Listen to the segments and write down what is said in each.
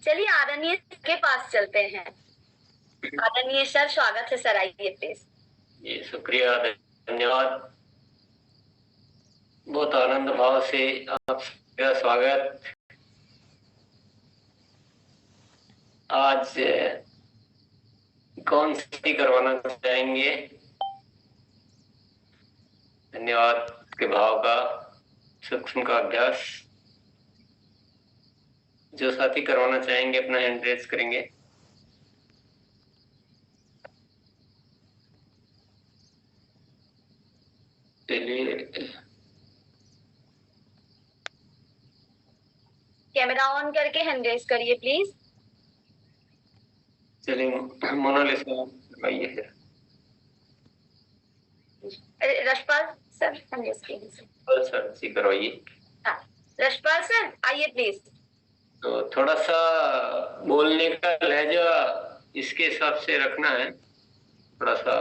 चलिए आदरणीय के पास चलते हैं। आदरणीय सर, स्वागत है सर, आइए प्लीज। जी शुक्रिया, धन्यवाद। बहुत आनंद भाव से आपका स्वागत। आज कौन सी करवाना चाहेंगे? धन्यवाद के भाव का सूक्ष्म का अभ्यास। जो साथी करवाना चाहेंगे अपना हैंड रेज करेंगे। चलिए, कैमरा ऑन करके हैंड रेज करिए प्लीज। चलिए मोनालिसा करवाइए sir. Rashpal sir hand raise कीजिए। सर जी करवाइए। हाँ, रशपाल सर आइए प्लीज। तो थोड़ा सा बोलने का लहजा इसके हिसाब से रखना है, थोड़ा सा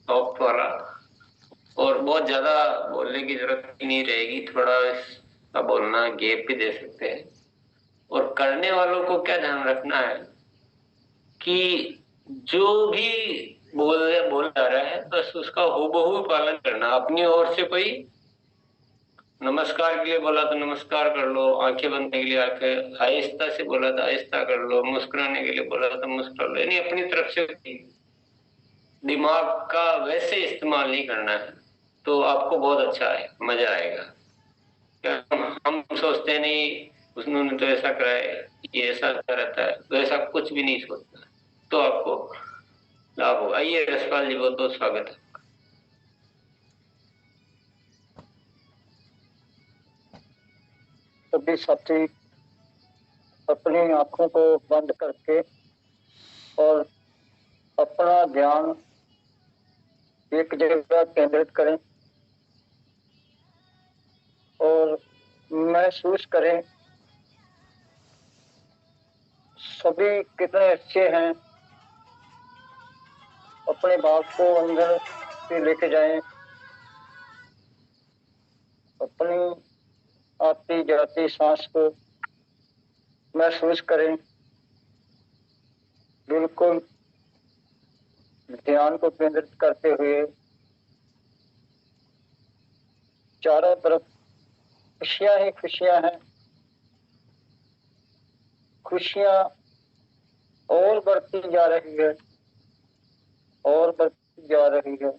सॉफ्ट वाला, और बहुत ज्यादा बोलने की जरूरत ही नहीं रहेगी। थोड़ा सा बोलना, गैप भी दे सकते हैं। और करने वालों को क्या ध्यान रखना है कि जो भी बोला जा रहा है बस उसका हूबहू पालन करना। अपनी ओर से कोई नमस्कार के लिए बोला तो नमस्कार कर लो, आंखें बंद करने के लिए आंखें, आहिस्ता से बोला तो आहिस्ता कर लो, मुस्कुराने के लिए बोला तो मुस्कुरा लो। यानी अपनी तरफ से दिमाग का वैसे इस्तेमाल नहीं करना है, तो आपको बहुत अच्छा है, मजा आएगा। हम सोचते नहीं उन्होंने तो ऐसा करा है, ये ऐसा रहता है, तो ऐसा कुछ भी नहीं सोचना, तो आपको लाभ हो। आइए रसपाल जी, बहुत बहुत स्वागत है। सभी साथी अपनी आंखों को बंद करके और अपना ध्यान एक जगह केंद्रित करें और महसूस करें सभी कितने अच्छे हैं। अपने भाव को अंदर से लेके जाएं, अपनी आती जाती सांस को महसूस करें। बिल्कुल ध्यान को केंद्रित करते हुए चारों तरफ खुशियां ही खुशियां हैं। खुशियां और बढ़ती जा रही है और बढ़ती जा रही है,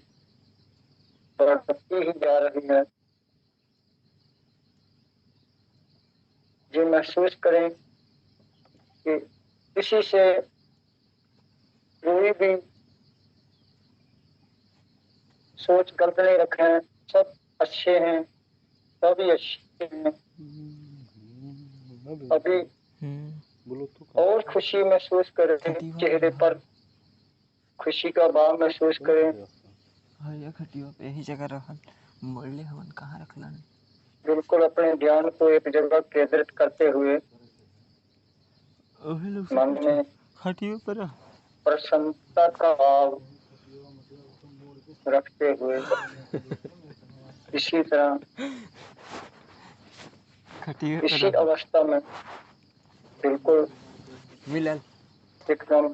बढ़ती ही जा रही है। जो महसूस करें कि किसी से कोई भी सोच गलत नहीं रखें, सब अच्छे हैं, सभी अच्छे हैं। अभी और खुशी महसूस करें, चेहरे पर खुशी का भाव महसूस करें। यही जगह रहन मोड़ले हमन कहाँ रखलन। बिल्कुल अपने ध्यान को एक जगह केंद्रित करते हुए मन में प्रसन्नता का भाव रखते हुए इसी तरह इसी अवस्था में बिल्कुल मिलन एकदम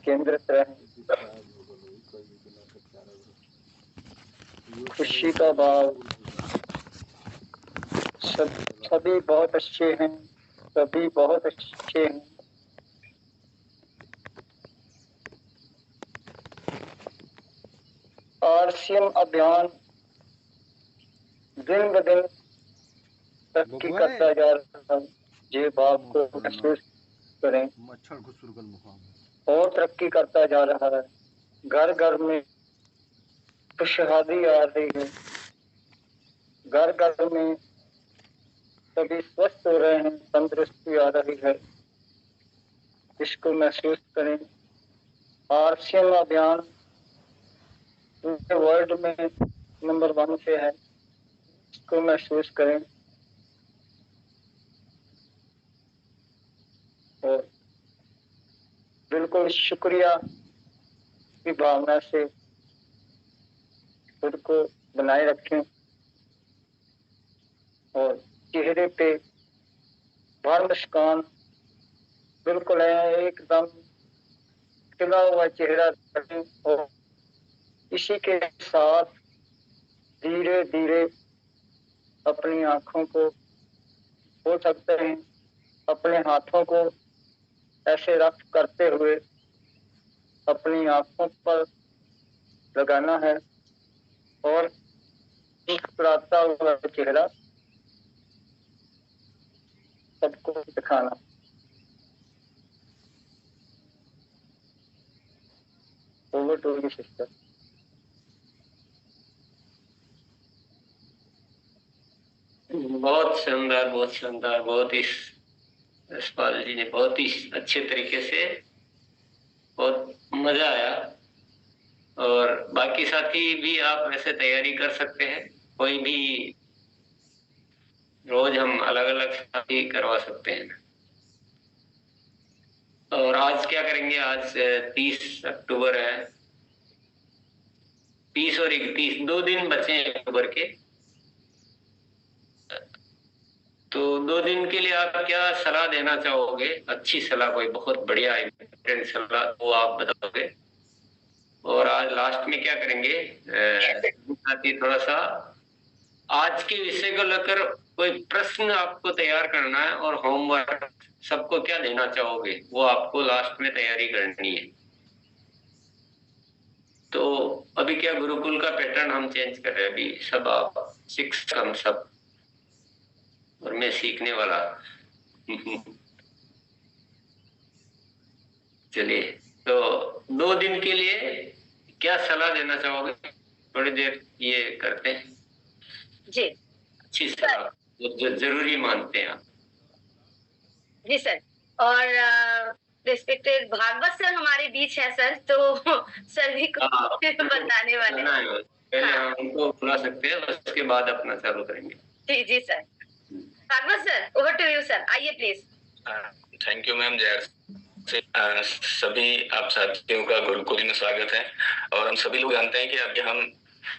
केंद्रित रहें। खुशी का भाव, सभी बहुत अच्छे हैं, सभी बहुत अच्छे हैं। आरसीएम अभियान दिन ब दिन तरक्की करता जा रहा है। ये भाव को महसूस करें और तरक्की करता जा रहा है। घर घर में खुशहाली आ रही है, घर घर में सभी स्वस्थ हो रहे हैं, तंदुरुस्ती आ रही है। इसको महसूस करें। आरसीएम अभियान पूरे वर्ल्ड में नंबर 1 पे है, इसको महसूस करें और बिल्कुल शुक्रिया की भावना से खुद को बनाए रखें और चेहरे पे बाल मुस्कान बिल्कुल है, एकदम खिला हुआ चेहरा, और इसी के साथ धीरे धीरे अपनी आंखों को हो सकते हैं, अपने हाथों को ऐसे रफ करते हुए अपनी आंखों पर लगाना है और मुस्कुराता हुआ चेहरा सबको दिखाना। Over to you sister. बहुत शानदार, बहुत शानदार, बहुत ही यशपाल जी ने बहुत ही अच्छे तरीके से, बहुत मजा आया। और बाकी साथी भी आप ऐसे तैयारी कर सकते हैं, कोई भी रोज हम अलग अलग साथी करवा सकते हैं। और आज क्या करेंगे, आज 30 अक्टूबर है, 30 और 31 2 दिन बचे हैं अक्टूबर के। तो 2 दिन के लिए आप क्या सलाह देना चाहोगे? अच्छी सलाह, कोई बहुत बढ़िया इम्पोर्टेंट सलाह वो आप बताओगे। और आज लास्ट में क्या करेंगे, साथी थोड़ा सा आज के विषय को लेकर कोई प्रश्न आपको तैयार करना है और होमवर्क सबको क्या देना चाहोगे, वो आपको लास्ट में तैयारी करनी है। तो अभी क्या गुरुकुल का पैटर्न हम चेंज कर रहे हैं, अभी सब आप शिक्षक हम सब, और मैं सीखने वाला। चलिए, तो 2 दिन के लिए क्या सलाह देना चाहोगे? थोड़ी देर ये करते हैं जी। अच्छी सलाह जो जरूरी मानते हैं आप। जी सर। और रिस्पेक्टेड भागवत सर हमारे बीच है सर, तो सर भी कुछ बताने वाले हैं। पहले हम उनको बुला सकते हैं, उसके बाद अपना चालू करेंगे। जी जी sir. Bhagwat sir, over to you sir, आइए प्लीज। Thank you ma'am. जय सभी आप साथियों का गुरुकुल में स्वागत है। और हम सभी लोग जानते हैं कि अभी हम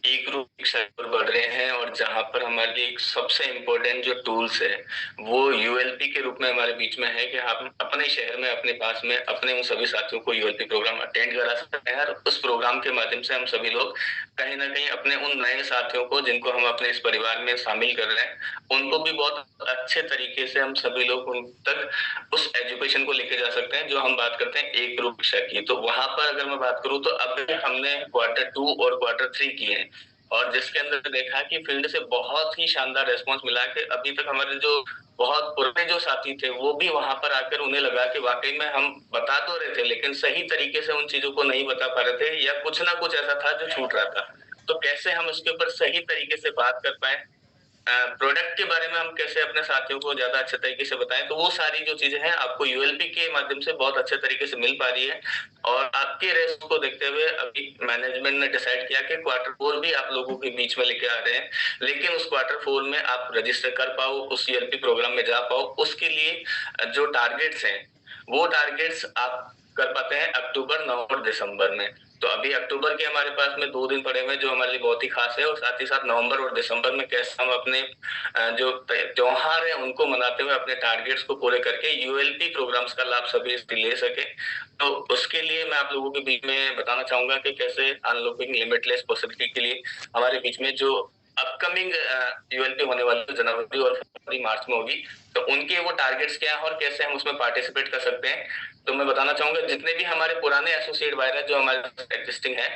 एक रूप शिक्षा पर बढ़ रहे हैं, और जहां पर हमारे लिए एक सबसे इम्पोर्टेंट जो टूल्स है वो यूएलपी के रूप में हमारे बीच में है कि हम अपने शहर में, अपने पास में अपने उन सभी साथियों को यूएलपी प्रोग्राम अटेंड करा सकते हैं। और उस प्रोग्राम के माध्यम से हम सभी लोग कहीं ना कहीं अपने उन नए साथियों को, जिनको हम अपने इस परिवार में शामिल कर रहे हैं, उनको भी बहुत अच्छे तरीके से हम सभी लोग उन तक उस एजुकेशन को लेके जा सकते हैं जो हम बात करते हैं एक रूप शिक्षा की। तो वहां पर अगर मैं बात करूं तो अभी हमने Q2 और Q3 किए हैं, और जिसके अंदर देखा कि फील्ड से बहुत ही शानदार रेस्पॉन्स मिला कि अभी तक हमारे जो बहुत पुराने जो साथी थे वो भी वहां पर आकर उन्हें लगा कि वाकई में हम बता तो रहे थे लेकिन सही तरीके से उन चीजों को नहीं बता पा रहे थे, या कुछ ना कुछ ऐसा था जो छूट रहा था। तो कैसे हम उसके ऊपर सही तरीके से बात कर पाए, प्रोडक्ट के बारे में हम कैसे अपने साथियों को ज्यादा अच्छे तरीके से बताएं, तो वो सारी जो चीजें हैं आपको यूएलपी के माध्यम से बहुत अच्छे तरीके से मिल पा रही है। और आपके रेस को देखते हुए अभी मैनेजमेंट ने डिसाइड किया कि Q4 भी आप लोगों के बीच में लेके आ रहे हैं, लेकिन उस Q4 में आप रजिस्टर कर पाओ, उस यूएलपी प्रोग्राम में जा पाओ, उसके लिए जो टारगेट्स हैं वो टारगेट्स आप कर पाते हैं अक्टूबर, नवंबर, दिसंबर में। तो अभी अक्टूबर के हमारे पास में 2 दिन पड़े हुए जो हमारे लिए बहुत ही खास है, और साथ ही साथ नवंबर और दिसंबर में कैसे हम अपने जो त्योहार है उनको मनाते हुए अपने टारगेट्स को पूरे करके यूएलपी प्रोग्राम्स का लाभ सभी ले सके। तो उसके लिए मैं आप लोगों के बीच में बताना चाहूंगा कि कैसे अनलॉकिंग लिमिटलेस पॉसिबिलिटी के लिए हमारे बीच में जो अपकमिंग यूएलपी होने वाली जनवरी और फरवरी मार्च में होगी, तो उनके वो टारगेट्स क्या है और कैसे हम उसमें पार्टिसिपेट कर सकते हैं। तो मैं बताना चाहूंगा जितने भी हमारे पुराने एसोसिएट वायर जो हमारे एग्जिस्टिंग है,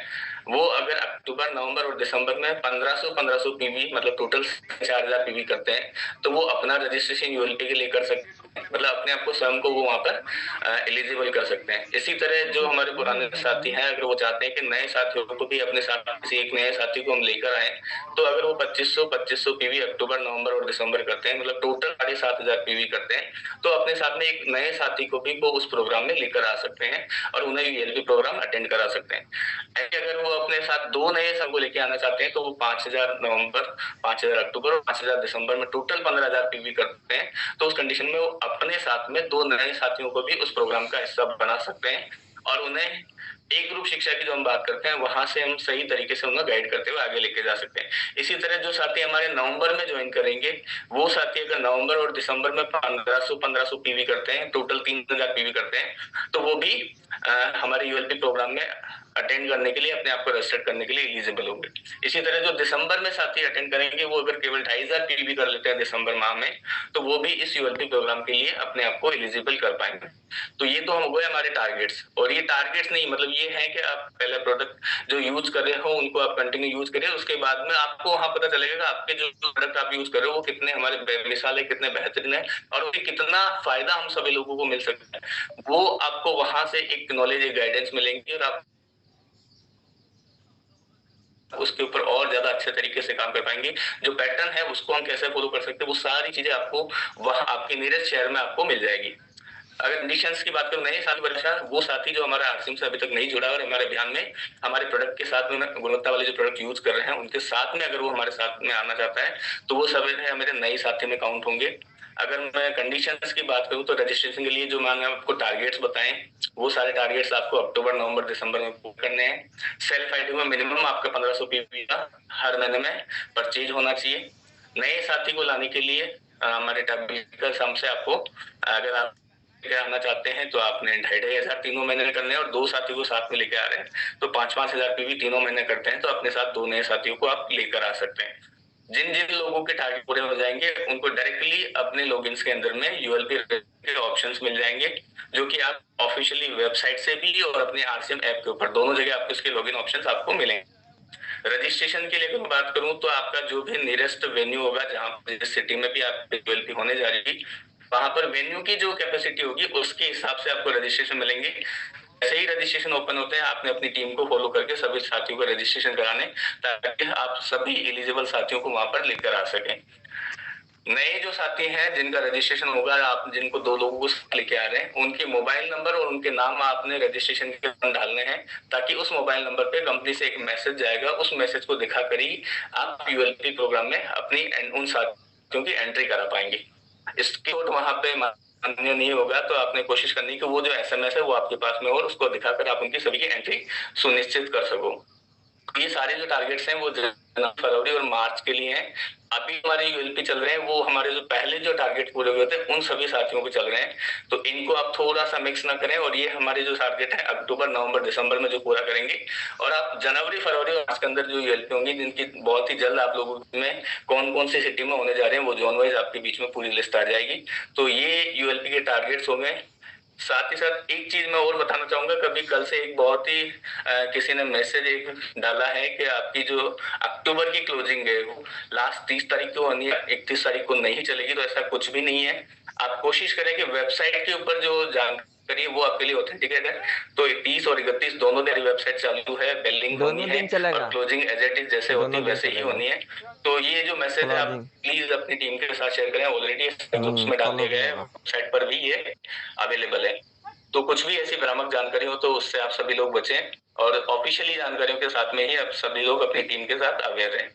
वो अगर अक्टूबर, नवंबर और दिसंबर में 1500 पीवी मतलब टोटल 4000 पीवी करते हैं, तो वो अपना रजिस्ट्रेशन यूएलपी के लिए कर सकते हैं, मतलब अपने आप को स्वयं को वो वहां पर एलिजिबल कर सकते हैं। इसी तरह जो हमारे पुराने साथी हैं, अगर वो चाहते हैं कि नए साथियों को भी अपने साथ से एक नए साथी को हम लेकर आए, तो अगर वो 2500 पीवी अक्टूबर, नवंबर और दिसंबर करते हैं, मतलब टोटल 7500 पीवी करते हैं, तो अपने साथ में एक नए साथी को भी वो उस प्रोग्राम में लेकर आ सकते हैं और उन्हें यूएलपी प्रोग्राम अटेंड करा सकते हैं। अगर वो अपने साथ 2 नए संघ को लेके आना चाहते हैं, तो वो 5000 नवंबर, 5000 अक्टूबर और 5000 दिसंबर में टोटल 15000 पीवी करते हैं, तो उस कंडीशन में वो अपने साथ में 2 नए साथियों को भी उस प्रोग्राम का हिस्सा बना सकते हैं और उन्हें एक ग्रुप शिक्षा की जो हम बात करते हैं वहां से हम सही तरीके से उन्हें गाइड करते हुए आगे लेके जा सकते हैं। इसी तरह जो साथी हमारे नवंबर में ज्वाइन करेंगे, वो साथी अगर नवंबर और दिसंबर में 1500 पीवी करते हैं, टोटल 3000 पीवी करते हैं, तो वो भी हमारे यूएलपी प्रोग्राम में अटेंड करने के लिए, अपने आप को रजिस्टर करने के लिए एलिजिबल होंगे। इसी तरह जो दिसंबर में साथी अटेंड करेंगे, वो अगर केवल 2500 पीवी कर लेते हैं दिसंबर माह में, तो वो भी इस यूएलपी प्रोग्राम के लिए अपने आप को एलिजिबल कर पाएंगे। तो ये तो हम हो गए हमारे टारगेट्स। और ये टारगेट्स नहीं, मतलब ये है कि आप पहले प्रोडक्ट जो यूज कर रहे हो उनको आप कंटिन्यू यूज करिए, उसके बाद में आपको वहां पता चलेगा कि आपके जो प्रोडक्ट आप यूज कर रहे हो वो कितने हमारे बेमिसाल है, कितने बेहतरीन है और उससे कितना फायदा हम सभी लोगों को मिल सकता है। वो आपको वहां से एक नॉलेज, एक गाइडेंस मिलेंगी और आप उसके ऊपर और ज्यादा अच्छे तरीके से काम कर पाएंगे। जो पैटर्न है उसको हम कैसे फॉलो कर सकते हैं, वो सारी चीजें आपको वहां आपके नियरेस्ट शहर में आपको मिल जाएगी। अगर कंडीशंस की बात करूं, नए साथी वर्षा वो साथी जो हमारा आरसीएम से अभी तक नहीं जुड़ा और हमारे अभियान में हमारे प्रोडक्ट के साथ में गुणवत्ता वाले जो प्रोडक्ट यूज कर रहे हैं उनके साथ में अगर वो हमारे साथ में आना चाहता है तो वो सभी मेरे नए साथी में काउंट होंगे। अगर मैं कंडीशंस की बात करूं तो रजिस्ट्रेशन के लिए जो मैंने आपको टारगेट्स बताएं, वो सारे टारगेट्स आपको अक्टूबर, नवंबर, दिसंबर में पूरे करने हैं। सेल्फ आईडी में मिनिमम आपका 1500 पीवी का हर महीने में परचेज होना चाहिए। नए साथी को लाने के लिए हमारे टारगेट हमसे आपको, अगर आप आना चाहते हैं तो आपने 2500 तीनों महीने करने हैं और 2 साथी को साथ में लेके आ रहे हैं तो 5-5 हजार पीवी तीनों महीने करते हैं तो अपने साथ 2 नए साथियों को आप लेकर आ सकते हैं। जिन जिन लोगों के टारगेट पूरे हो जाएंगे उनको डायरेक्टली अपने लॉगिन्स के अंदर में यूएलपी के ऑप्शंस मिल जाएंगे, जो कि आप ऑफिशियली वेबसाइट से भी और अपने आरसीएम ऐप के ऊपर दोनों जगह आपको इसके लॉगिन ऑप्शंस आपको मिलेंगे। रजिस्ट्रेशन के लिए अगर बात करूं तो आपका जो भी नियरेस्ट वेन्यू होगा, जहां जिस सिटी में भी आपकी यूएलपी होने जा रही है, वहां पर वेन्यू की जो कैपेसिटी होगी उसके हिसाब से आपको रजिस्ट्रेशन मिलेंगे। ऐसे ही रजिस्ट्रेशन ओपन होते हैं, आपने अपनी टीम को फॉलो करके सभी साथियों को रजिस्ट्रेशन कराने, ताकि आप सभी एलिजिबल साथियों को वहां पर लेकर आ सकें। नए जो साथी हैं जिनका रजिस्ट्रेशन होगा, आप जिनको 2 लोगों को लेके आ रहे हैं, उनके मोबाइल नंबर और उनके नाम आपने रजिस्ट्रेशन के दौरान डालने हैं, ताकि उस मोबाइल नंबर पे कंपनी से एक मैसेज जाएगा, उस मैसेज को दिखाकर ही आप यूएलपी प्रोग्राम में अपनी उन साथियों की एंट्री करा पाएंगे। इसके वहां पे मान्य नहीं होगा तो आपने कोशिश करनी कि वो जो एसएमएस है वो आपके पास में और उसको दिखाकर आप उनकी सभी की एंट्री सुनिश्चित कर सको। ये सारे जो टारगेट्स हैं वो फरवरी और मार्च के लिए हैं। अभी हमारे यूएलपी चल रहे हैं, वो हमारे जो पहले जो टारगेट पूरे हुए थे उन सभी साथियों को चल रहे हैं, तो इनको आप थोड़ा सा मिक्स ना करें। और ये हमारे जो टारगेट है अक्टूबर, नवंबर, दिसंबर में जो पूरा करेंगे, और आप जनवरी, फरवरी और मार्च के अंदर जो यूएलपी होंगी, जिनकी बहुत ही जल्द आप लोगों में कौन कौन सी सिटी में होने जा रहे हैं, वो जोन वाइज आपके बीच में पूरी लिस्ट आ जाएगी। तो ये यूएलपी के टारगेट्स हो गए। साथ ही साथ एक चीज मैं और बताना चाहूंगा, कभी कल से एक बहुत ही किसी ने मैसेज एक डाला है कि आपकी जो अक्टूबर की क्लोजिंग है वो लास्ट 30 तारीख को होनी है, 31 तारीख को नहीं चलेगी। तो ऐसा कुछ भी नहीं है। आप कोशिश करें कि वेबसाइट के ऊपर जो जानकारी वो आपके लिए ऑथेंटिकेट है, तो 30 और 31 दोनों मेरी वेबसाइट चालू है, बिलिंग होनी है और क्लोजिंग एज इट इज जैसे होती है वैसे ही होनी है। तो ये जो मैसेज है आप प्लीज अपनी टीम के साथ शेयर करें, ऑलरेडी ग्रुप्स में डाल दिए गए हैं, वेबसाइट पर भी ये अवेलेबल है। तो कुछ भी ऐसी भ्रामक जानकारी हो तो उससे आप सभी लोग बचें और ऑफिशियली जानकारियों के साथ में ही आप सभी लोग अपनी टीम के साथ अवेयर रहें।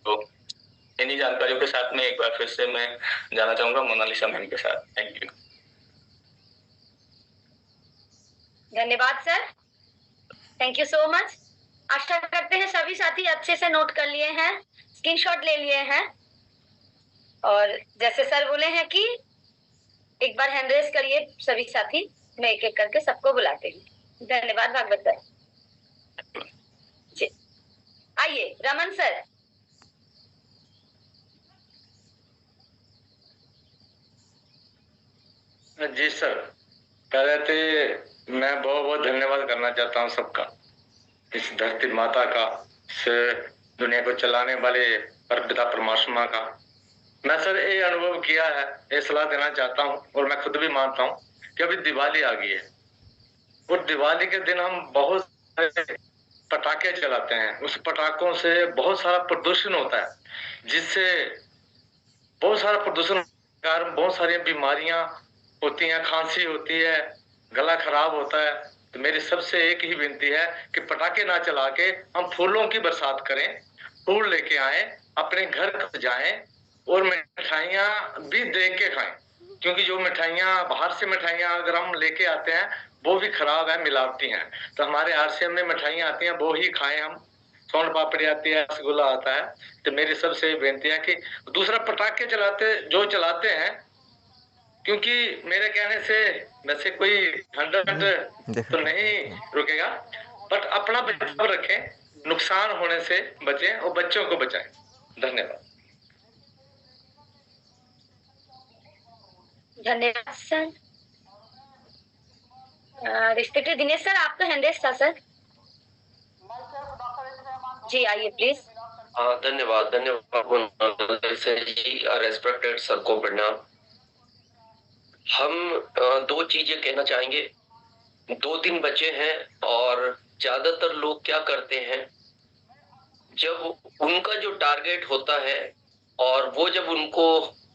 तो इन्हीं जानकारियों के साथ में एक बार फिर से मैं जाना चाहूंगा मोनालिसा मैम के साथ। Thank you. धन्यवाद sir, thank you so much. आशा करते हैं सभी साथी अच्छे से नोट कर लिए हैं, स्क्रीनशॉट ले लिए हैं, और जैसे सर बोले हैं कि एक बार हैंड रेज करिए सभी साथी, मैं एक एक करके सबको बुलाते हूँ। धन्यवाद भागवत सर। जी आइए रमन सर। जी सर, पहले तो मैं बहुत बहुत धन्यवाद करना चाहता हूँ सबका, इस धरती माता का, से दुनिया को चलाने वाले परमपिता परमात्मा का। मैं सर ये अनुभव किया है, ये सलाह देना चाहता हूँ, और मैं खुद भी मानता हूँ कि अभी दिवाली आ गई है और दिवाली के दिन हम बहुत सारे पटाखे चलाते हैं। उस पटाखों से बहुत सारा प्रदूषण होता है, जिससे बहुत सारा प्रदूषण के कारण बहुत सारी बीमारियां होती हैं, खांसी होती है, गला खराब होता है। तो मेरी सबसे एक ही विनती है कि पटाखे ना चला के हम फूलों की बरसात करें, फूल लेके आए, अपने घर जाएं और मिठाइयां भी देख के खाएं। क्योंकि जो मिठाइयाँ बाहर से मिठाइयाँ अगर हम लेके आते हैं वो भी खराब है, मिलावटी हैं। तो हमारे आरसीएम में मिठाइयाँ आती हैं वो ही खाएं हम। सोन पापड़ी आती है, रसगुल्ला आता है। तो मेरी सबसे बेनती है कि दूसरा पटाखे चलाते हैं, क्योंकि मेरे कहने से वैसे कोई 100 तो नहीं रुकेगा, बट अपना बचाव रखें, नुकसान होने से बचें और बच्चों को बचाएं। धन्यवाद। धन्यवाद सर। रिस्पेक्टेड दिनेश सर, आपका हैंड रेस था सर। जी आइए प्लीज। धन्यवाद जी। रेस्पेक्टेड सर को प्रणाम। हम दो चीजें कहना चाहेंगे। 2 दिन बचे हैं और ज्यादातर लोग क्या करते हैं, जब उनका जो टारगेट होता है और वो जब उनको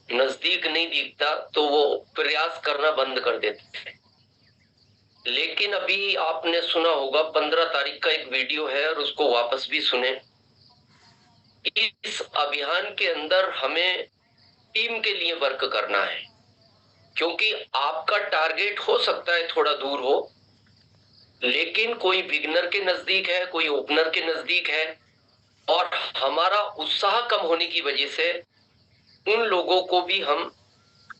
नजदीक नहीं दिखता तो वो प्रयास करना बंद कर देते हैं। लेकिन अभी आपने सुना होगा 15 तारीख का एक वीडियो है और उसको वापस भी सुने। इस अभियान के अंदर हमें टीम के लिए वर्क करना है, क्योंकि आपका टारगेट हो सकता है थोड़ा दूर हो, लेकिन कोई बिगनर के नजदीक है, कोई ओपनर के नजदीक है, और हमारा उत्साह कम होने की वजह से उन लोगों को भी हम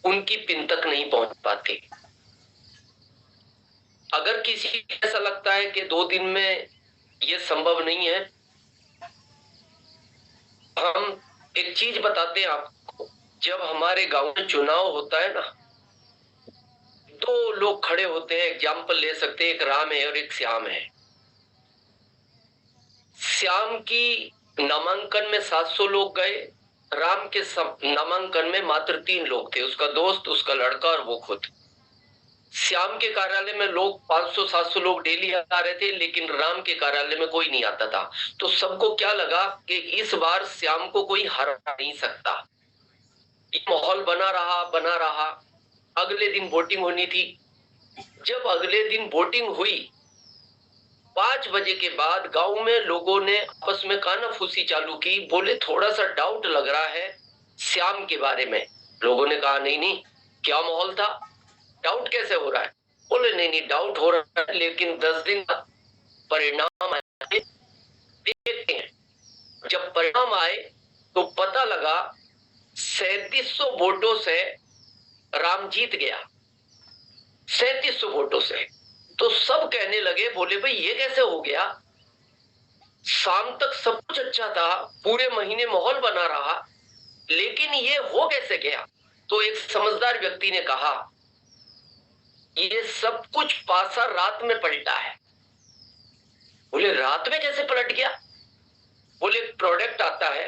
उनकी पिन तक नहीं पहुंच पाते। अगर किसी को ऐसा लगता है कि 2 दिन में ये संभव नहीं है, हम एक चीज बताते हैं आपको। जब हमारे गांव में चुनाव होता है ना, 2 लोग खड़े होते हैं। एग्जाम्पल ले सकते हैं, एक राम है और एक श्याम है। श्याम की नामांकन में 700 लोग गए, राम के नामांकन में मात्र 3 लोग थे, उसका दोस्त, उसका लड़का और वो खुद। श्याम के कार्यालय में लोग 500-700 लोग डेली आ रहे थे, लेकिन राम के कार्यालय में कोई नहीं आता था। तो सबको क्या लगा कि इस बार श्याम को कोई हरा नहीं सकता। ये माहौल बना रहा। अगले दिन वोटिंग होनी थी। जब अगले दिन वोटिंग हुई, 5 बजे के बाद गांव में लोगों ने आपस में कानाफूसी चालू की। बोले थोड़ा सा डाउट लग रहा है श्याम के बारे में। लोगों ने कहा नहीं, क्या माहौल था, डाउट कैसे हो रहा है? बोले नहीं डाउट हो रहा है, लेकिन 10 दिन बाद परिणाम आए, देखते हैं। जब परिणाम आए तो पता लगा 3700 वोटों से राम जीत गया, 3700 वोटों से। तो सब कहने लगे, बोले भाई ये कैसे हो गया? शाम तक सब कुछ अच्छा था, पूरे महीने माहौल बना रहा, लेकिन ये हो कैसे गया? तो एक समझदार व्यक्ति ने कहा, ये सब कुछ पासा रात में पलटा है। बोले रात में कैसे पलट गया? बोले प्रोडक्ट आता है,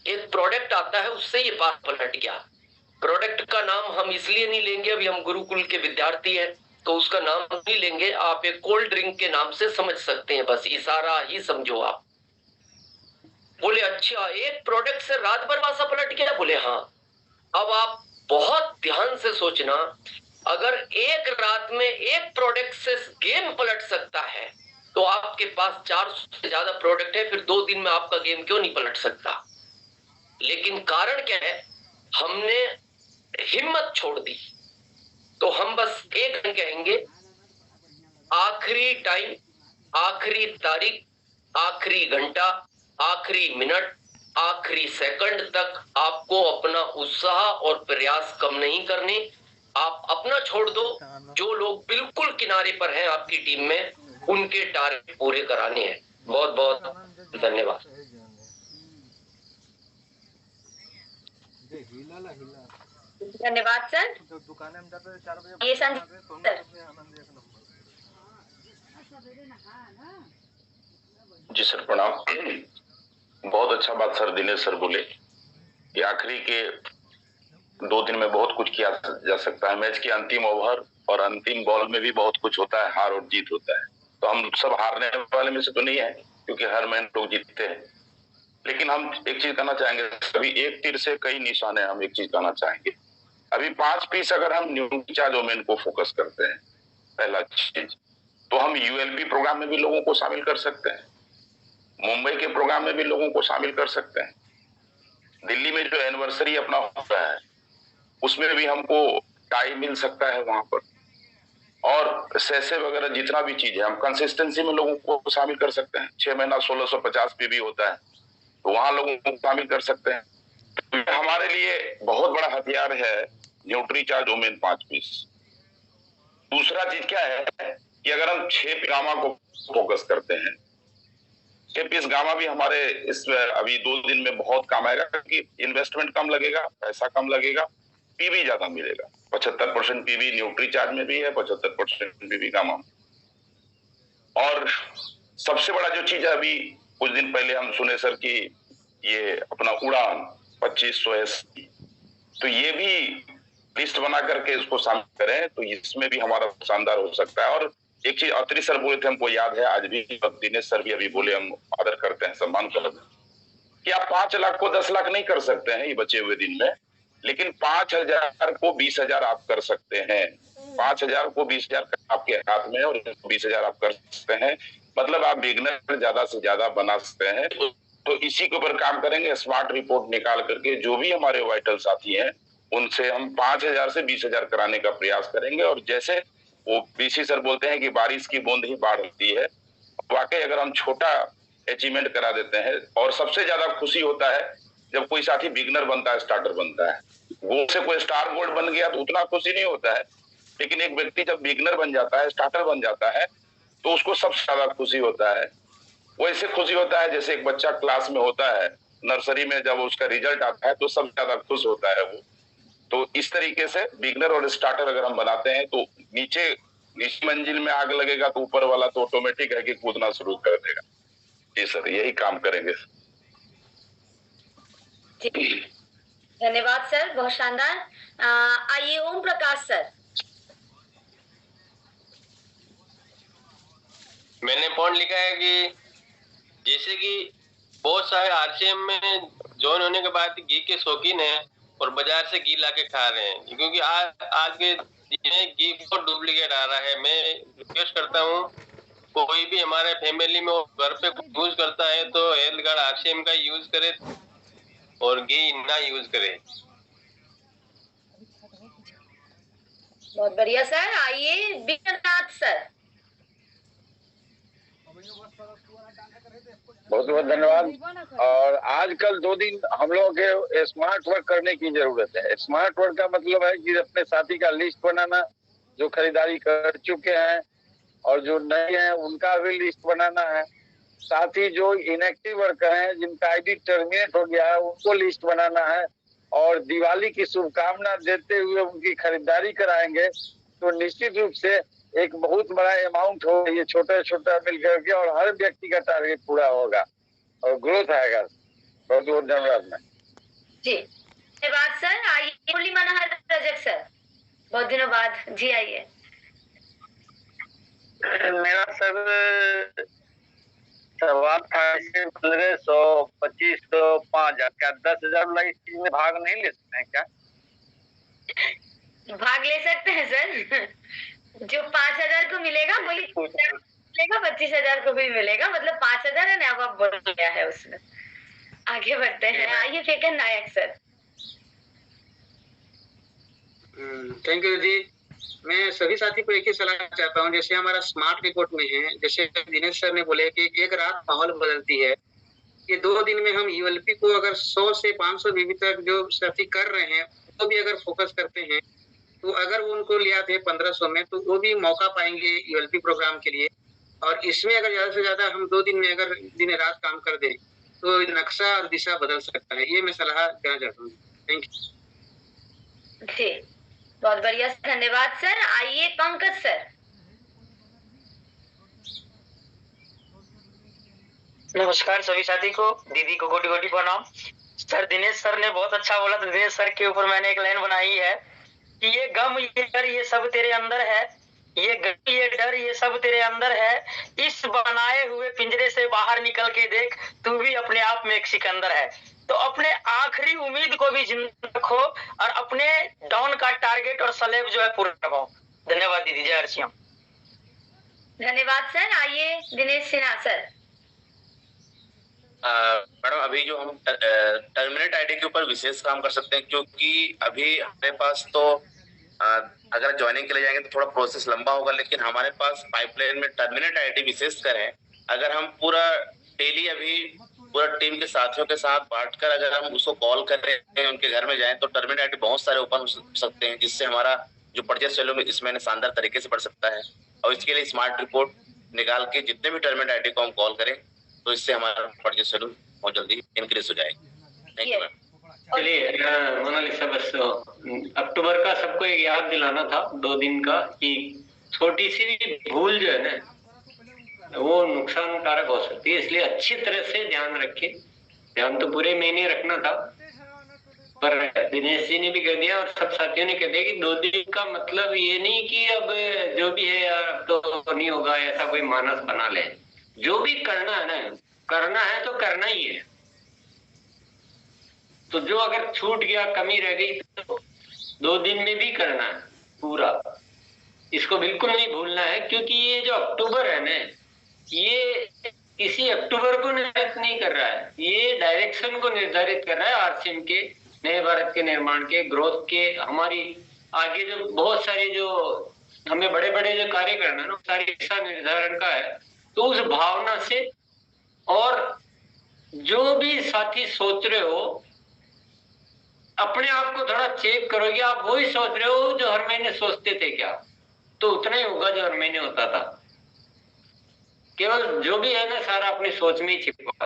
एक प्रोडक्ट आता है, उससे ये पासा पलट गया। प्रोडक्ट का नाम हम इसलिए नहीं लेंगे, अभी हम गुरुकुल के विद्यार्थी हैं तो उसका नाम नहीं लेंगे। आप एक कोल्ड ड्रिंक के नाम से समझ सकते हैं, बस इशारा ही समझो आप। बोले अच्छा, एक प्रोडक्ट से रात भर पासा पलट गया? बोले हाँ। अब आप बहुत ध्यान से सोचना, अगर एक रात में एक प्रोडक्ट से गेम पलट सकता है तो आपके पास 400 से ज्यादा प्रोडक्ट है, फिर 2 दिन में आपका गेम क्यों नहीं पलट सकता? लेकिन कारण क्या है? हमने हिम्मत छोड़ दी। तो हम बस एक कहेंगे, आखिरी टाइम, आखिरी तारीख, आखिरी घंटा, आखिरी मिनट, आखिरी सेकंड तक आपको अपना उत्साह और प्रयास कम नहीं करने। आप अपना छोड़ दो। जो लोग बिल्कुल किनारे पर हैं आपकी टीम में, उनके टारगेट पूरे कराने हैं। बहुत बहुत धन्यवाद। धन्यवाद सर। ये संजय सर। जी सर प्रणाम। बहुत अच्छा बात सर दिनेश सर बोले कि आखिरी के 2 दिन में बहुत कुछ किया जा सकता है। मैच के अंतिम ओवर और अंतिम बॉल में भी बहुत कुछ होता है, हार और जीत होता है। तो हम सब हारने वाले में से तो नहीं है, क्योंकि हर मैच लोग जीतते हैं। लेकिन हम एक चीज कहना चाहेंगे, अभी एक तीर से कई निशाने। हम एक चीज कहना चाहेंगे, अभी 5 पीस अगर हम न्यूट्री डोमेन को फोकस करते हैं, पहला चीज तो हम यूएलबी प्रोग्राम में भी लोगों को शामिल कर सकते हैं, मुंबई के प्रोग्राम में भी लोगों को शामिल कर सकते हैं। दिल्ली में जो एनिवर्सरी अपना हो रहा है उसमें भी हमको टाई मिल सकता है वहां पर, और सैसे वगैरह जितना भी चीज है हम कंसिस्टेंसी में लोगों को शामिल कर सकते हैं। 6 महीना 1650 पीबी होता है, तो वहां लोगों को शामिल कर सकते हैं। तो हमारे लिए बहुत बड़ा हथियार है न्यूट्रीचार्ज ओमेन 5 पीस। दूसरा चीज क्या है कि अगर हम 6 गामा को फोकस करते हैं, 6 पीस गामा भी हमारे इस अभी 2 दिन में बहुत काम आएगा, क्योंकि इन्वेस्टमेंट कम लगेगा, पैसा कम लगेगा, पीबी ज्यादा मिलेगा। 75% पीबी न्यूट्रीचार्ज में भी है, 75% पीबी गामा। और सबसे बड़ा जो चीज है, अभी कुछ दिन पहले हम सुने सर कि ये अपना उड़ान 2500 SC, तो ये भी लिस्ट बना करके इसको शामिल करें तो इसमें भी हमारा शानदार हो सकता है। और एक चीज अत्री सर बोले थे, हमको याद है, आज भी दिनेश सर भी अभी बोले, हम आदर करते हैं, सम्मान करते हैं, कि आप 5 लाख को 10 लाख नहीं कर सकते हैं ये बचे हुए दिन में, लेकिन 5000 को 20,000 आप कर सकते हैं। 5000 को 20,000 आपके हाथ में, और 20,000 आप कर सकते हैं, मतलब आप बिगनर ज्यादा से ज्यादा बना सकते हैं। तो इसी के ऊपर काम करेंगे, स्मार्ट रिपोर्ट निकाल करके जो भी हमारे वाइटल साथी हैं उनसे हम 5,000 से 20,000 कराने का प्रयास करेंगे। और जैसे वो बीसी सर बोलते हैं कि बारिश की बूंद ही बाढ़ होती है, वाकई अगर हम छोटा अचीवमेंट करा देते हैं, और सबसे ज्यादा खुशी होता है जब कोई साथी बिगनर बनता है, स्टार्टर बनता है। वो से कोई स्टार गोल्ड बन गया तो उतना खुशी नहीं होता है, लेकिन एक व्यक्ति जब बिगनर बन जाता है, स्टार्टर बन जाता है, तो उसको सबसे ज्यादा खुशी होता है। वैसे खुशी होता है जैसे एक बच्चा क्लास में होता है, नर्सरी में जब उसका रिजल्ट आता है तो सबसे ज्यादा खुश होता है वो। तो इस तरीके से बिगनर और स्टार्टर अगर हम बनाते हैं तो नीचे मंजिल में आग लगेगा तो ऊपर वाला तो ऑटोमेटिक है कि कूदना शुरू कर देगा। जी सर, यही काम करेंगे। धन्यवाद सर, बहुत शानदार। आइए ओम प्रकाश सर। मैंने पॉइंट लिखा है कि जैसे कि बहुत सारे RCM में ज्वाइन होने के बाद घी के शौकीन है और बाजार से घी लाके खा रहे हैं, क्योंकि आज के दिन में घी बहुत डुप्लीकेट आ रहा है। मैं रिक्वेस्ट करता हूँ कोई भी हमारे फैमिली में घर पे यूज करता है तो हेल्थ कार्ड RCM का यूज करे और घी ना यूज करे। बहुत बढ़िया सर। आइए विक्रमनाथ सर। बहुत बहुत धन्यवाद। और आजकल 2 दिन हम लोगों के स्मार्ट वर्क करने की जरूरत है। स्मार्ट वर्क का मतलब है कि अपने साथी का लिस्ट बनाना, जो खरीदारी कर चुके हैं और जो नहीं है उनका भी लिस्ट बनाना है। साथ ही जो इनएक्टिव वर्कर हैं, जिनका ID टर्मिनेट हो गया है, उनको लिस्ट बनाना है। और दिवाली की शुभकामना देते हुए उनकी खरीदारी कराएंगे तो निश्चित रूप से एक बहुत बड़ा अमाउंट हो, ये छोटा छोटा मिल करके, और हर व्यक्ति का टारगेट पूरा होगा और ग्रोथ आएगा। बहुत बहुत धन्यवाद। मैं जी धन्यवाद सर। आइए मुरली मनोहर रजक सर, बहुत दिनों बाद जी आइए। मेरा सर सवाल था 1500, 2500, 5,000, क्या 10,000 वाला इस चीज में भाग नहीं ले सकते हैं क्या? भाग ले सकते हैं सर। जो 5,000 को मिलेगा वही मिलेगा, 25,000 को भी मिलेगा, मतलब 5,000 है ना, अब बढ़ गया है उसमें। आगे बढ़ते हैं। आइए फेकन नायक सर। थैंक यू जी। मैं सभी साथी को एक ही सलाह चाहता हूँ, जैसे हमारा स्मार्ट रिपोर्ट में है, जैसे दिनेश सर ने बोले कि एक रात माहौल बदलती है। ये 2 दिन में हम ULP को अगर 100 से 500 बीबी तक जो साथी कर रहे हैं वो भी अगर फोकस करते हैं तो अगर वो उनको लिया थे 1500 में तो वो भी मौका पाएंगे ULP प्रोग्राम के लिए। और इसमें अगर ज्यादा से ज्यादा हम 2 दिन में अगर दिन रात काम कर दें तो नक्शा और दिशा बदल सकता है। ये मैं सलाह देना चाहता हूँ। Thank you. ठीक, बहुत बढ़िया, धन्यवाद सर। आइए पंकज सर। नमस्कार सभी साथी को, दीदी को कोटि कोटि प्रणाम। सर दिनेश सर ने बहुत अच्छा बोला, तो दिनेश सर के ऊपर मैंने एक लाइन बनाई है कि ये गम ये डर ये सब तेरे अंदर है, ये गम ये डर ये सब तेरे अंदर है, इस बनाए हुए पिंजरे से बाहर निकल के देख, तू भी अपने आप में एक सिकंदर है। तो अपने आखिरी उम्मीद को भी जिंदा रखो और अपने डाउन का टारगेट और सलेब जो है पूरा करवाओ। धन्यवाद दीदी, जय हरसियाम। धन्यवाद सर। आइए दिनेश सिन्हा सर। मैडम अभी जो हम टर्मिनेट आईडी के ऊपर विशेष काम कर सकते हैं, क्योंकि अभी हमारे पास तो अगर ज्वाइनिंग के लिए जाएंगे तो थोड़ा प्रोसेस लंबा होगा, लेकिन हमारे पास पाइपलाइन में टर्मिनेट आईडी विशेष कर है। अगर हम पूरा डेली अभी पूरा टीम के साथियों के साथ बांटकर अगर हम उसको कॉल कर रहे हैं, उनके घर में जाएं, तो टर्मिनेट आईडी बहुत सारे ओपन हो सकते हैं, जिससे हमारा जो परचेस वैल्यू इस महीने शानदार तरीके से बढ़ सकता है। और इसके लिए स्मार्ट रिपोर्ट निकाल के जितने भी टर्मिनेट आईडी को हम कॉल करें तो इससे हमारा परचेस वैल्यू बहुत जल्दी इंक्रीज हो जाएगी। Thank you ma'am. चलिए मोनालिसा, बस अक्टूबर का सबको एक याद दिलाना था 2 दिन का, कि छोटी सी भी भूल जो है ना वो नुकसानकारक हो सकती है, इसलिए अच्छी तरह से ध्यान रखें। ध्यान तो पूरे महीने रखना था, पर दिनेश जी ने भी कह दिया और सब साथियों ने कह दिया कि 2 दिन का मतलब ये नहीं कि अब जो भी है यार अब तो नहीं होगा, ऐसा कोई मानस बना ले। जो भी करना है ना, करना है तो करना ही है। तो जो अगर छूट गया, कमी रह गई, तो 2 दिन में भी करना है पूरा। इसको बिल्कुल नहीं भूलना है, क्योंकि ये जो अक्टूबर है ना, ये किसी अक्टूबर को निर्धारित नहीं कर रहा है, ये डायरेक्शन को निर्धारित कर रहा है आरसीएम के, नए भारत के निर्माण के, ग्रोथ के, हमारी आगे जो बहुत सारे जो हमें बड़े बड़े जो कार्य करना है ना, सारी दिशा निर्धारण का है। तो उस भावना से, और जो भी साथी सोच रहे हो, अपने आप को थोड़ा चेक करो कि आप वही सोच रहे हो जो हर महीने सोचते थे क्या? तो उतना ही होगा जो हर महीने होता था। केवल जो भी है ना सारा अपनी सोच में ही छिपा।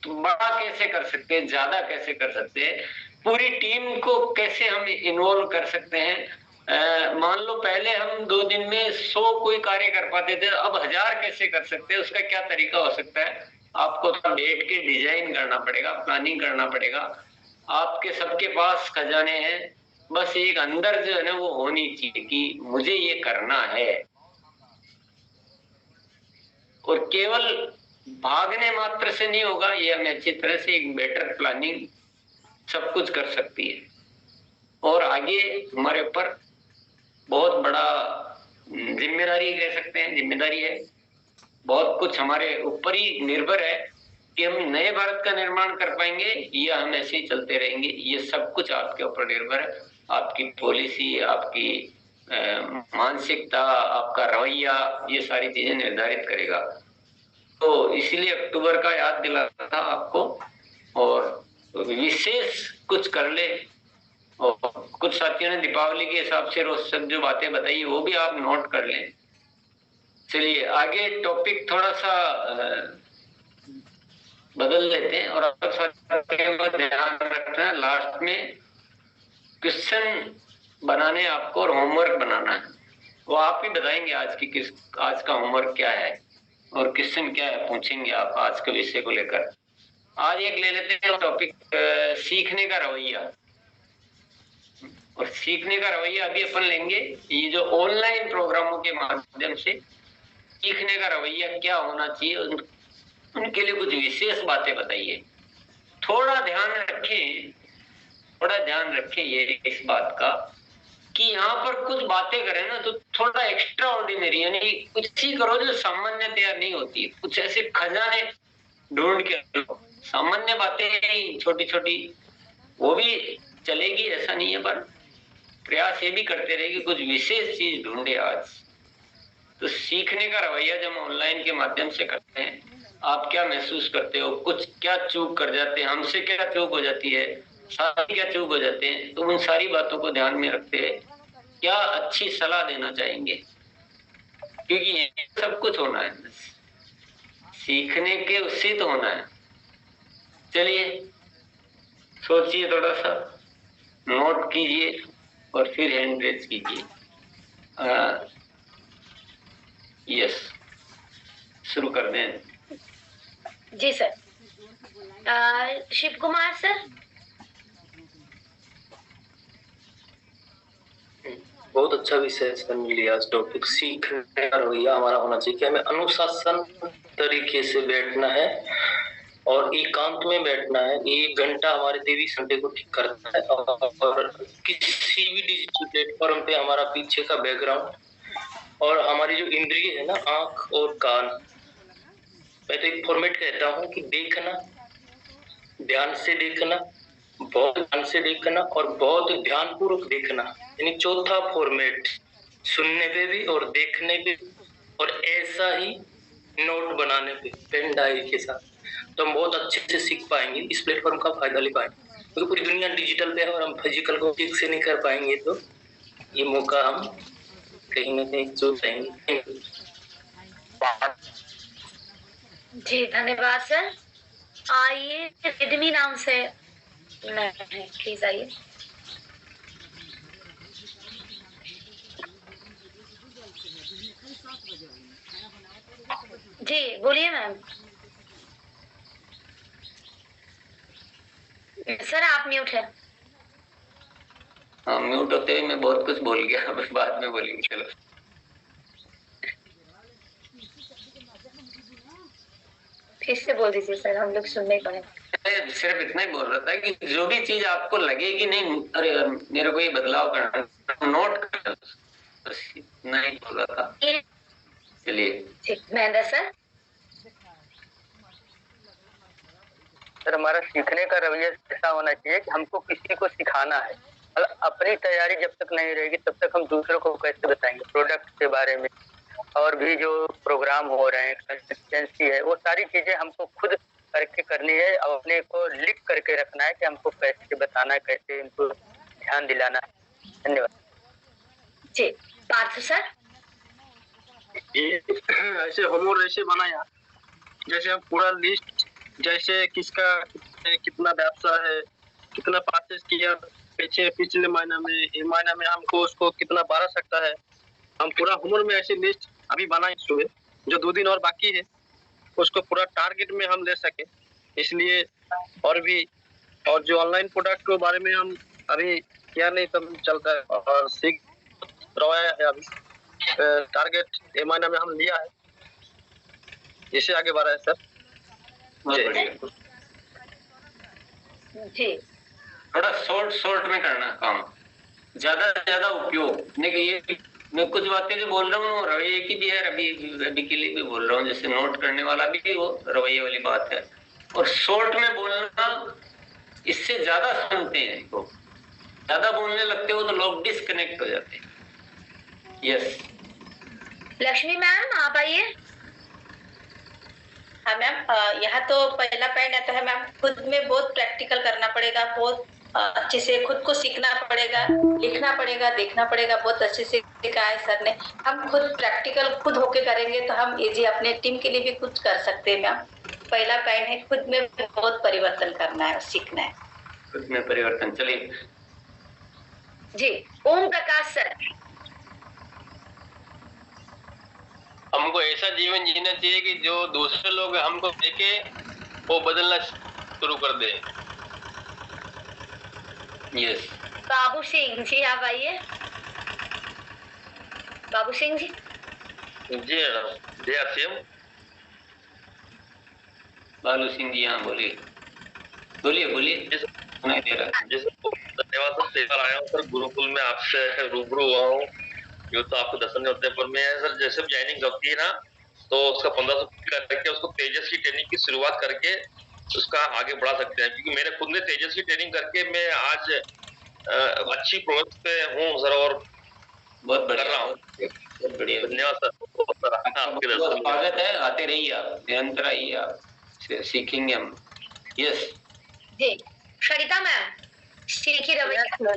तो बड़ा कैसे कर सकते हैं, ज्यादा कैसे कर सकते हैं, पूरी टीम को कैसे हम इन्वॉल्व कर सकते हैं। मान लो पहले हम 2 दिन में 100 कोई कार्य कर पाते थे, अब 1000 कैसे कर सकते हैं, उसका क्या तरीका हो सकता है? आपको तो बैठ के डिजाइन करना पड़ेगा, प्लानिंग करना पड़ेगा। आपके सबके पास खजाने हैं, बस एक अंदर जो है ना वो होनी चाहिए कि मुझे ये करना है। और केवल भागने मात्र से नहीं होगा, ये हमें अच्छी तरह से एक बेटर प्लानिंग सब कुछ कर सकती है। और आगे हमारे ऊपर बहुत बड़ा जिम्मेदारी कह सकते हैं, जिम्मेदारी है, बहुत कुछ हमारे ऊपर ही निर्भर है कि हम नए भारत का निर्माण कर पाएंगे या हम ऐसे ही चलते रहेंगे। ये सब कुछ आपके ऊपर निर्भर है। आपकी पॉलिसी, आपकी मानसिकता, आपका रवैया, ये सारी चीजें निर्धारित करेगा। तो इसीलिए अक्टूबर का याद दिलाना था आपको, और विशेष कुछ कर ले। और कुछ साथियों ने दीपावली के हिसाब से रोचक जो बातें बताई वो भी आप नोट कर लें। चलिए आगे टॉपिक थोड़ा सा बदल लेते हैं, और ध्यान रखना लास्ट में क्वेश्चन बनाने आपको और होमवर्क बनाना है। वो आप ही बताएंगे आज का होमवर्क क्या है और क्वेश्चन क्या है, पूछेंगे आप आज के विषय को लेकर। आज एक ले लेते हैं टॉपिक, सीखने का रवैया। और सीखने का रवैया अभी अपन लेंगे, ये जो ऑनलाइन प्रोग्रामों के माध्यम से सीखने का रवैया क्या होना चाहिए, उनके लिए कुछ विशेष बातें बताइए। थोड़ा ध्यान रखें ये इस बात का कि यहाँ पर कुछ बातें करें ना तो थोड़ा एक्स्ट्रा ऑर्डिनरी, यानी कुछ ही करो जो सामान्यतया नहीं होती। कुछ ऐसे खजाने ढूंढ के, सामान्य बातें छोटी छोटी वो भी चलेगी, ऐसा नहीं है, पर प्रयास ये भी करते रहे कि कुछ विशेष चीज ढूंढे आज। तो सीखने का रवैया जब हम ऑनलाइन के माध्यम से करते हैं, आप क्या महसूस करते हो? कुछ क्या चूक कर जाते हैं, हमसे क्या चूक हो जाती है, साथी क्या चूक हो जाते हैं? तो उन सारी बातों को ध्यान में रखते हैं क्या अच्छी सलाह देना चाहेंगे, क्योंकि ये सब कुछ होना है, सीखने के उससे तो होना है। चलिए सोचिए, थोड़ा सा नोट कीजिए और फिर हैंड रेज कीजिए। यस, शुरू कर दें। जी सर। शिव कुमार सर। बहुत अच्छा विषय सर मिल लिया। टॉपिक सीखने का रवैया हमारा होना चाहिए कि हमें अनुशासन तरीके से बैठना है और एकांत में बैठना है। 1 घंटा हमारे देवी संडे को ठीक करता है, और किसी भी डिजिटल प्लेटफॉर्म पे हमारा पीछे का बैकग्राउंड और हमारी जो इंद्रिय है ना, आंख और कान, मैं तो एक फॉर्मेट कहता हूँ कि देखना, ध्यान से देखना, बहुत ध्यान से देखना और बहुत ध्यानपूर्वक देखना, यानी चौथा फॉर्मेट, सुनने पे भी और देखने पे और ऐसा ही नोट बनाने पे पेन डायरी के साथ, तो हम बहुत अच्छे से सीख पाएंगे, इस प्लेटफॉर्म का फायदा ले पाएंगे। क्योंकि पूरी दुनिया डिजिटल पे है और हम फिजिकल को ठीक से नहीं कर पाएंगे, तो ये मौका हम कहीं ना कहीं चूक जाएंगे। जी धन्यवाद सर। आइए रिडमी नाम से प्लीज आइए। जी बोलिए मैम। सर आप म्यूट है। हाँ म्यूट होते हुए मैं बहुत कुछ बोल गया, बस बाद में बोलेंगे। चलो फिर से बोल दीजिए सर, हम लोग सुन नहीं पाए। सिर्फ इतना ही बोल रहा था कि जो भी चीज आपको लगे कि नहीं अरे मेरे को ये बदलाव करना, नोट करना, बस इतना ही बोल रहा था। चलिए महेंद्र सर। सर हमारा सीखने का रवैया ऐसा होना चाहिए कि हमको किसी को सिखाना है, अपनी तैयारी जब तक नहीं रहेगी तब तक हम दूसरों को कैसे बताएंगे प्रोडक्ट के बारे में, और भी जो प्रोग्राम हो रहे हैं, कंसिस्टेंसी है, वो सारी चीजें हमको खुद करके करनी है और अपने को लिख करके रखना है कि हमको कैसे बताना है, कैसे इनको ध्यान दिलाना है। धन्यवाद। जी पार्थ सर। ऐसे होमवर्क ऐसे बनाया जैसे हम पूरा लिस्ट, जैसे किसका कितना व्यवसाय है, कितना परचेज किया पिछले महीना में, ये महीना में हमको उसको कितना बढ़ा सकता है, हम पूरा होमवर्क में ऐसे लिस्ट अभी बनाए सुबह, जो 2 दिन और बाकी है उसको पूरा टारगेट में हम ले सके, इसलिए और भी, और जो ऑनलाइन प्रोडक्ट के बारे में हम अभी क्या नहीं सब चलता है और सीख रवाया है, अभी टारगेट ये महीना में हम लिया है, इससे आगे बढ़ा है सर। जी थोड़ा शॉर्ट में करना काम, ज्यादा से ज्यादा उपयोग नहीं। ये मैं कुछ बातें जो बोल रहा हूँ रवैये की भी है, अभी के लिए भी बोल रहा हूँ, जैसे नोट करने वाला भी वो रवैये वाली बात है, और शॉर्ट में बोलना, इससे ज्यादा सुनते हैं लोग, ज्यादा बोलने लगते हो तो लोग डिस्कनेक्ट हो जाते हैं। यस लक्ष्मी मैम आप आइए। हाँ मैम, यहाँ तो पहला पॉइंट आता है मैम, खुद में बहुत प्रैक्टिकल करना पड़ेगा, बहुत अच्छे से खुद को सीखना पड़ेगा, लिखना पड़ेगा, देखना पड़ेगा, बहुत अच्छे से कहा है सर ने। हम खुद प्रैक्टिकल खुद होके करेंगे तो हम इजी अपने टीम के लिए भी कुछ कर सकते हैं मैम। पहला पॉइंट है खुद में बहुत परिवर्तन करना है, सीखना है, खुद में परिवर्तन। चलिए जी ओम प्रकाश सर। हमको ऐसा जीवन जीना चाहिए कि जो दूसरे लोग हमको देखे वो बदलना शुरू कर दे। यस बाबू सिंह जी आप आइए। बाबू सिंह जी। जी जय आसिम। बालू सिंह जी हाँ बोलिए बोलिए। सुनाई दे रहा है। धन्यवाद सर, पेपर आया हूँ सर, गुरुकुल में आपसे रूबरू हुआ हूँ, जो तो आपको दर्शन होते हैं, पर मैं सर जैसे ज्वाइनिंग होती है ना तो उसका 1500 करके उसको तेजस की ट्रेनिंग की शुरुआत करके उसका आगे बढ़ा सकते हैं, क्योंकि मैंने खुद ने तेजस की ट्रेनिंग करके मैं आज अच्छी प्रोग्रेस पे हूँ सर, और बहुत कर रहा हूँ। बहुत बढ़िया। धन्यवाद सर, आपके दर्शन स्वागत है, आते रहिए आप, निरंतर आइए आप, सीखेंगे हम। यस जी सरिता मैम, सीखी रवैया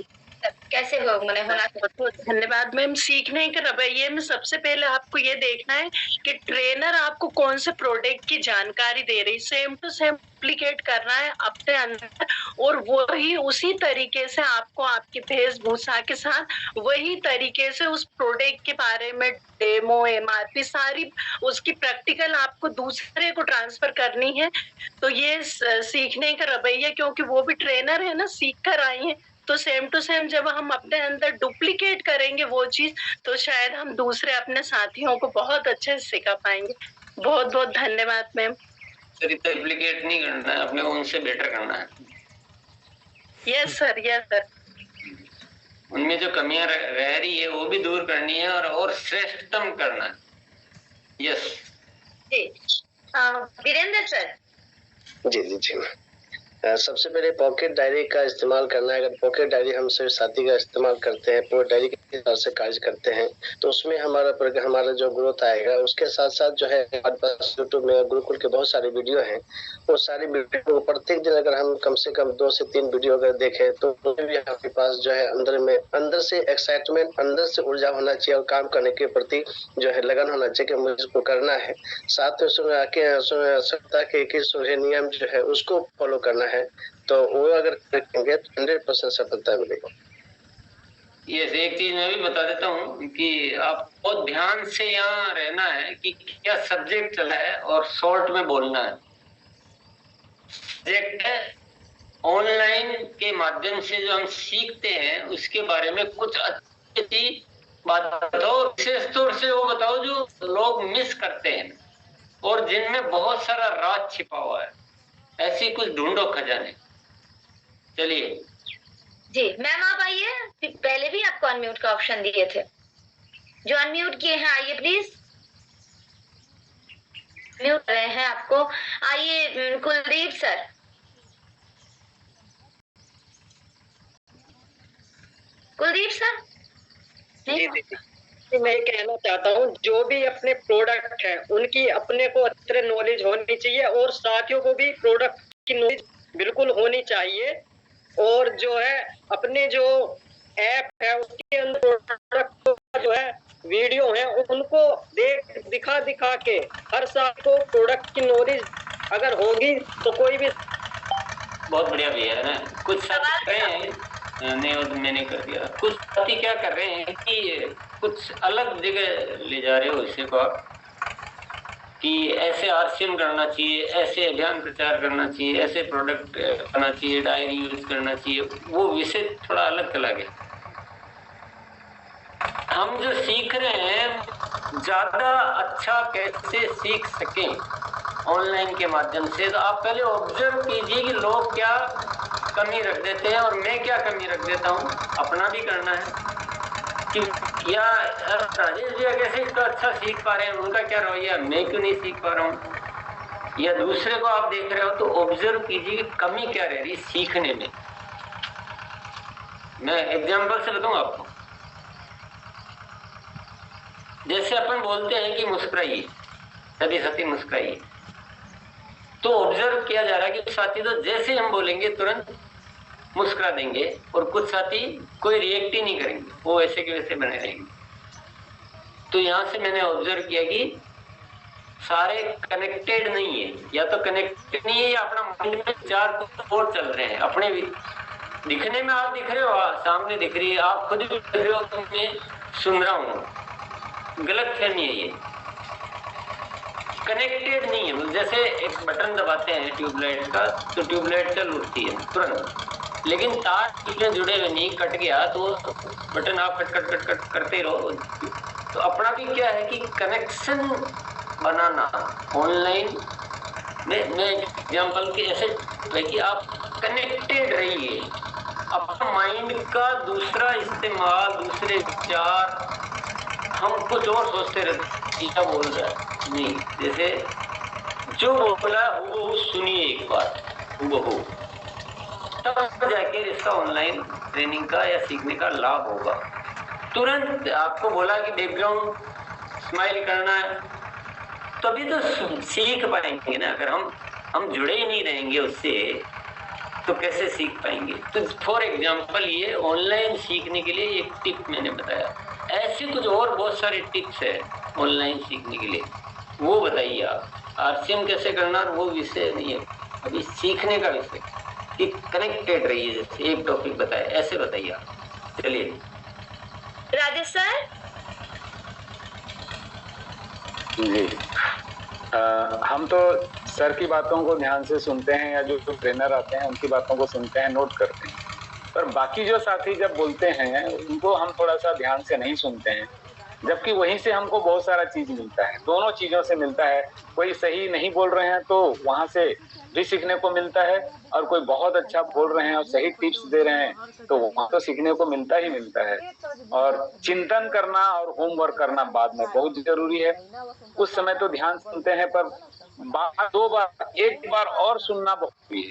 कैसे हो मैंने होना। धन्यवाद मैम। सीखने के रवैये में सबसे पहले आपको ये देखना है कि ट्रेनर आपको कौन से प्रोडक्ट की जानकारी दे रही, सेम टू सेम एप्लीकेट करना है अपने अंदर, और वही उसी तरीके से आपको आपकी वेशभूषा के साथ वही तरीके से उस प्रोडक्ट के बारे में डेमो, एमआरपी सारी उसकी प्रैक्टिकल आपको दूसरे को ट्रांसफर करनी है। तो ये सीखने का रवैया, क्योंकि वो भी ट्रेनर है ना, सीख कर आई है, तो सेम टू सेम जब हम अपने अंदर डुप्लीकेट करेंगे वो चीज, तो शायद हम दूसरे अपने साथियों को बहुत अच्छे से सिखा पाएंगे। बहुत बहुत धन्यवाद मैम। सर इतना डुप्लीकेट नहीं करना है, अपने उनसे बेटर करना है। Yes sir, yes sir. उनमें जो कमियां रह रही है वो भी दूर करनी है और श्रेष्ठतम करना है। यस जी वीरेंद्र सर। जी जी जी। सबसे पहले पॉकेट डायरी का इस्तेमाल करना है। अगर पॉकेट डायरी हम सिर्फ साथी का इस्तेमाल करते हैं, पूरी डायरी के हिसाब से कार्य करते हैं, तो उसमें हमारा जो ग्रोथ आएगा। उसके साथ साथ जो है हमारे पास यूट्यूब में गुरुकुल के बहुत सारे वीडियो हैं। वो सारी वीडियो को प्रत्येक दिन अगर हम कम से कम 2 से 3 वीडियो अगर देखें तो भी हमारे पास जो है अंदर से एक्साइटमेंट, अंदर से ऊर्जा होना चाहिए और काम करने के प्रति जो है लगन होना चाहिए कि मुझे इसको करना है। साथ में सप्ताह के सुबह नियम जो है उसको फॉलो करना है, तो वो अगर करेंगे तो 100% सफलता मिलेगी। ये एक चीज मैं भी बता देता हूँ कि आप बहुत ध्यान से यहाँ रहना है कि क्या सब्जेक्ट चला है और शॉर्ट में बोलना है। सब्जेक्ट है ऑनलाइन के माध्यम से जो हम सीखते हैं उसके बारे में कुछ अच्छी बात बताओ, विशेष तौर से वो बताओ जो लोग मिस करते हैं और जिनमें बहुत सारा राज छिपा हुआ है। ऐसी कुछ ढूंढो खजाने। चलिए जी मैम आप आइए। पहले भी आपको अनम्यूट का ऑप्शन दिए थे, जो अनम्यूट किए हैं आइए प्लीज। म्यूट रहे हैं आपको। आइए कुलदीप सर। कुलदीप सर। मैं कहना चाहता हूँ जो भी अपने प्रोडक्ट है उनकी अपने को अच्छे नॉलेज होनी चाहिए और साथियों को भी प्रोडक्ट की नॉलेज बिल्कुल होनी चाहिए। और जो है अपने जो ऐप है उसके अंदर प्रोडक्ट का जो है वीडियो है उनको दिखा के हर साथ को प्रोडक्ट की नॉलेज अगर होगी तो कोई भी बहुत बढ़िया भैया है ना। कुछ साथी कर रहे हैं, मैंने कर दिया। कुछ साथी क्या कर रहे हैं कि कुछ अलग जगह ले जा रहे हो इसे को आप कि ऐसे आरसीएम करना चाहिए, ऐसे अभियान प्रचार करना चाहिए, ऐसे प्रोडक्ट करना चाहिए, डायरी यूज करना चाहिए। वो विषय थोड़ा अलग चला गया। हम जो सीख रहे हैं ज्यादा अच्छा कैसे सीख सकें ऑनलाइन के माध्यम से, तो आप पहले ऑब्जर्व कीजिए कि लोग क्या कमी रख देते हैं और मैं क्या कमी रख देता हूँ। अपना भी करना है कि या राजेश भैया कैसे इसको अच्छा सीख पा रहे हैं, उनका क्या रवैया, मैं क्यों नहीं सीख पा रहा हूँ। या दूसरे को आप देख रहे हो तो ऑब्जर्व कीजिए कि कमी क्या रह रही सीखने में। मैं एग्जाम्पल से बताऊँ आपको। जैसे अपन बोलते हैं कि मुस्कुराइए, सभी साथी मुस्कुराइए, तो ऑब्जर्व किया जा रहा है कि साथी तो जैसे हम बोलेंगे तुरंत मुस्कुरा देंगे और कुछ साथी कोई रिएक्ट ही नहीं करेंगे, वो वैसे के वैसे बने रहेंगे। तो यहाँ से मैंने ऑब्जर्व किया कि सारे कनेक्टेड नहीं है, या तो कनेक्टेड नहीं है या अपना माइंड में 4 और चल रहे हैं। अपने भी दिखने में आप दिख रहे हो, सामने दिख रही है, आप खुद भी दिख रहे हो, तो मैं सुन रहा हूँ। गलत फहमी है ये, कनेक्टेड नहीं है। जैसे एक बटन दबाते हैं ट्यूबलाइट का तो ट्यूबलाइट चल उठती है तुरंत, लेकिन तार इसमें जुड़े हुए नहीं, कट गया तो बटन आप कट करते रहो। तो अपना भी क्या है कि कनेक्शन बनाना ऑनलाइन में। मैं एग्जाम्पल के ऐसे है कि आप कनेक्टेड रहिए। अपना माइंड का दूसरा इस्तेमाल, दूसरे विचार, हम कुछ और सोचते रहते क्या बोल रहा है नहीं, जैसे जो बोला वो सुनिए एक बार, वो तब जाके इसका ऑनलाइन ट्रेनिंग का या सीखने का लाभ होगा। तुरंत आपको बोला कि बैकग्राउंड स्माइल करना है, तभी तो सीख पाएंगे ना। अगर हम जुड़े ही नहीं रहेंगे उससे तो कैसे सीख पाएंगे। तो फॉर एग्जांपल ये ऑनलाइन सीखने के लिए एक टिप मैंने बताया। ऐसे कुछ और बहुत सारे टिप्स है ऑनलाइन सीखने के लिए, वो बताइए आप। आरसीएम कैसे करना वो विषय नहीं है, अभी सीखने का विषय कि कनेक्टेड रहिए। जैसे एक टॉपिक बताए, ऐसे बताइए आप। चलिए राजेश सर। जी हम तो सर की बातों को ध्यान से सुनते हैं, या जो ट्रेनर आते हैं उनकी बातों को सुनते हैं, नोट करते हैं, पर बाकी जो साथी जब बोलते हैं उनको हम थोड़ा सा ध्यान से नहीं सुनते हैं, जबकि वहीं से हमको बहुत सारा चीज मिलता है। दोनों चीजों से मिलता है। कोई सही नहीं बोल रहे हैं तो वहां से भी सीखने को मिलता है, और कोई बहुत अच्छा बोल रहे हैं और सही टिप्स दे रहे हैं तो वहां तो सीखने को मिलता ही मिलता है। और चिंतन करना और होमवर्क करना बाद में बहुत जरूरी है। उस समय तो ध्यान सुनते हैं, पर दो बार, एक बार और सुनना बहुत है।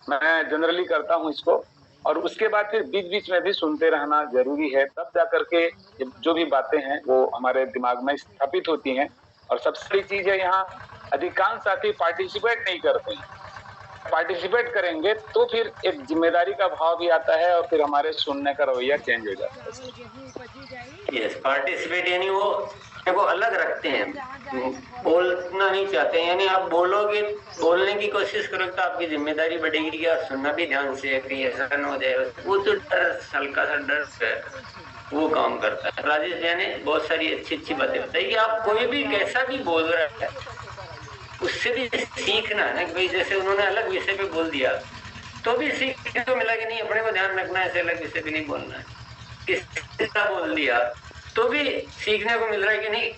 मैं जनरली करता हूँ इसको, और उसके बाद फिर बीच बीच में भी सुनते रहना जरूरी है, तब जाकर के जो भी बातें हैं वो हमारे दिमाग में स्थापित होती हैं। और सबसे बड़ी चीज है, यहाँ अधिकांश साथी पार्टिसिपेट नहीं करते हैं। पार्टिसिपेट करेंगे तो फिर एक जिम्मेदारी का भाव भी आता है, और फिर हमारे सुनने का रवैया चेंज हो जाता है। यस, पार्टिसिपेट यानी वो अलग रखते हैं, बोलना नहीं चाहते हैं। यानी आप बोलोगे, बोलने की कोशिश करोगे तो आपकी जिम्मेदारी बढ़ेगी और सुनना भी ध्यान से, कहीं ऐसा न हो जाए। वो तो डर, हल्का सा डर है, वो काम करता है। राजेश भैया ने बहुत सारी अच्छी अच्छी बातें बताई कि आप कोई भी कैसा भी बोल रहा है उससे भी सीखना है कि भाई, जैसे उन्होंने अलग विषय पे बोल दिया तो भी सीखने को मिला कि नहीं, अपने को ध्यान रखना है, ऐसे अलग विषय पे नहीं बोलना है। किसी का बोल दिया तो भी सीखने को मिल रहा है कि नहीं,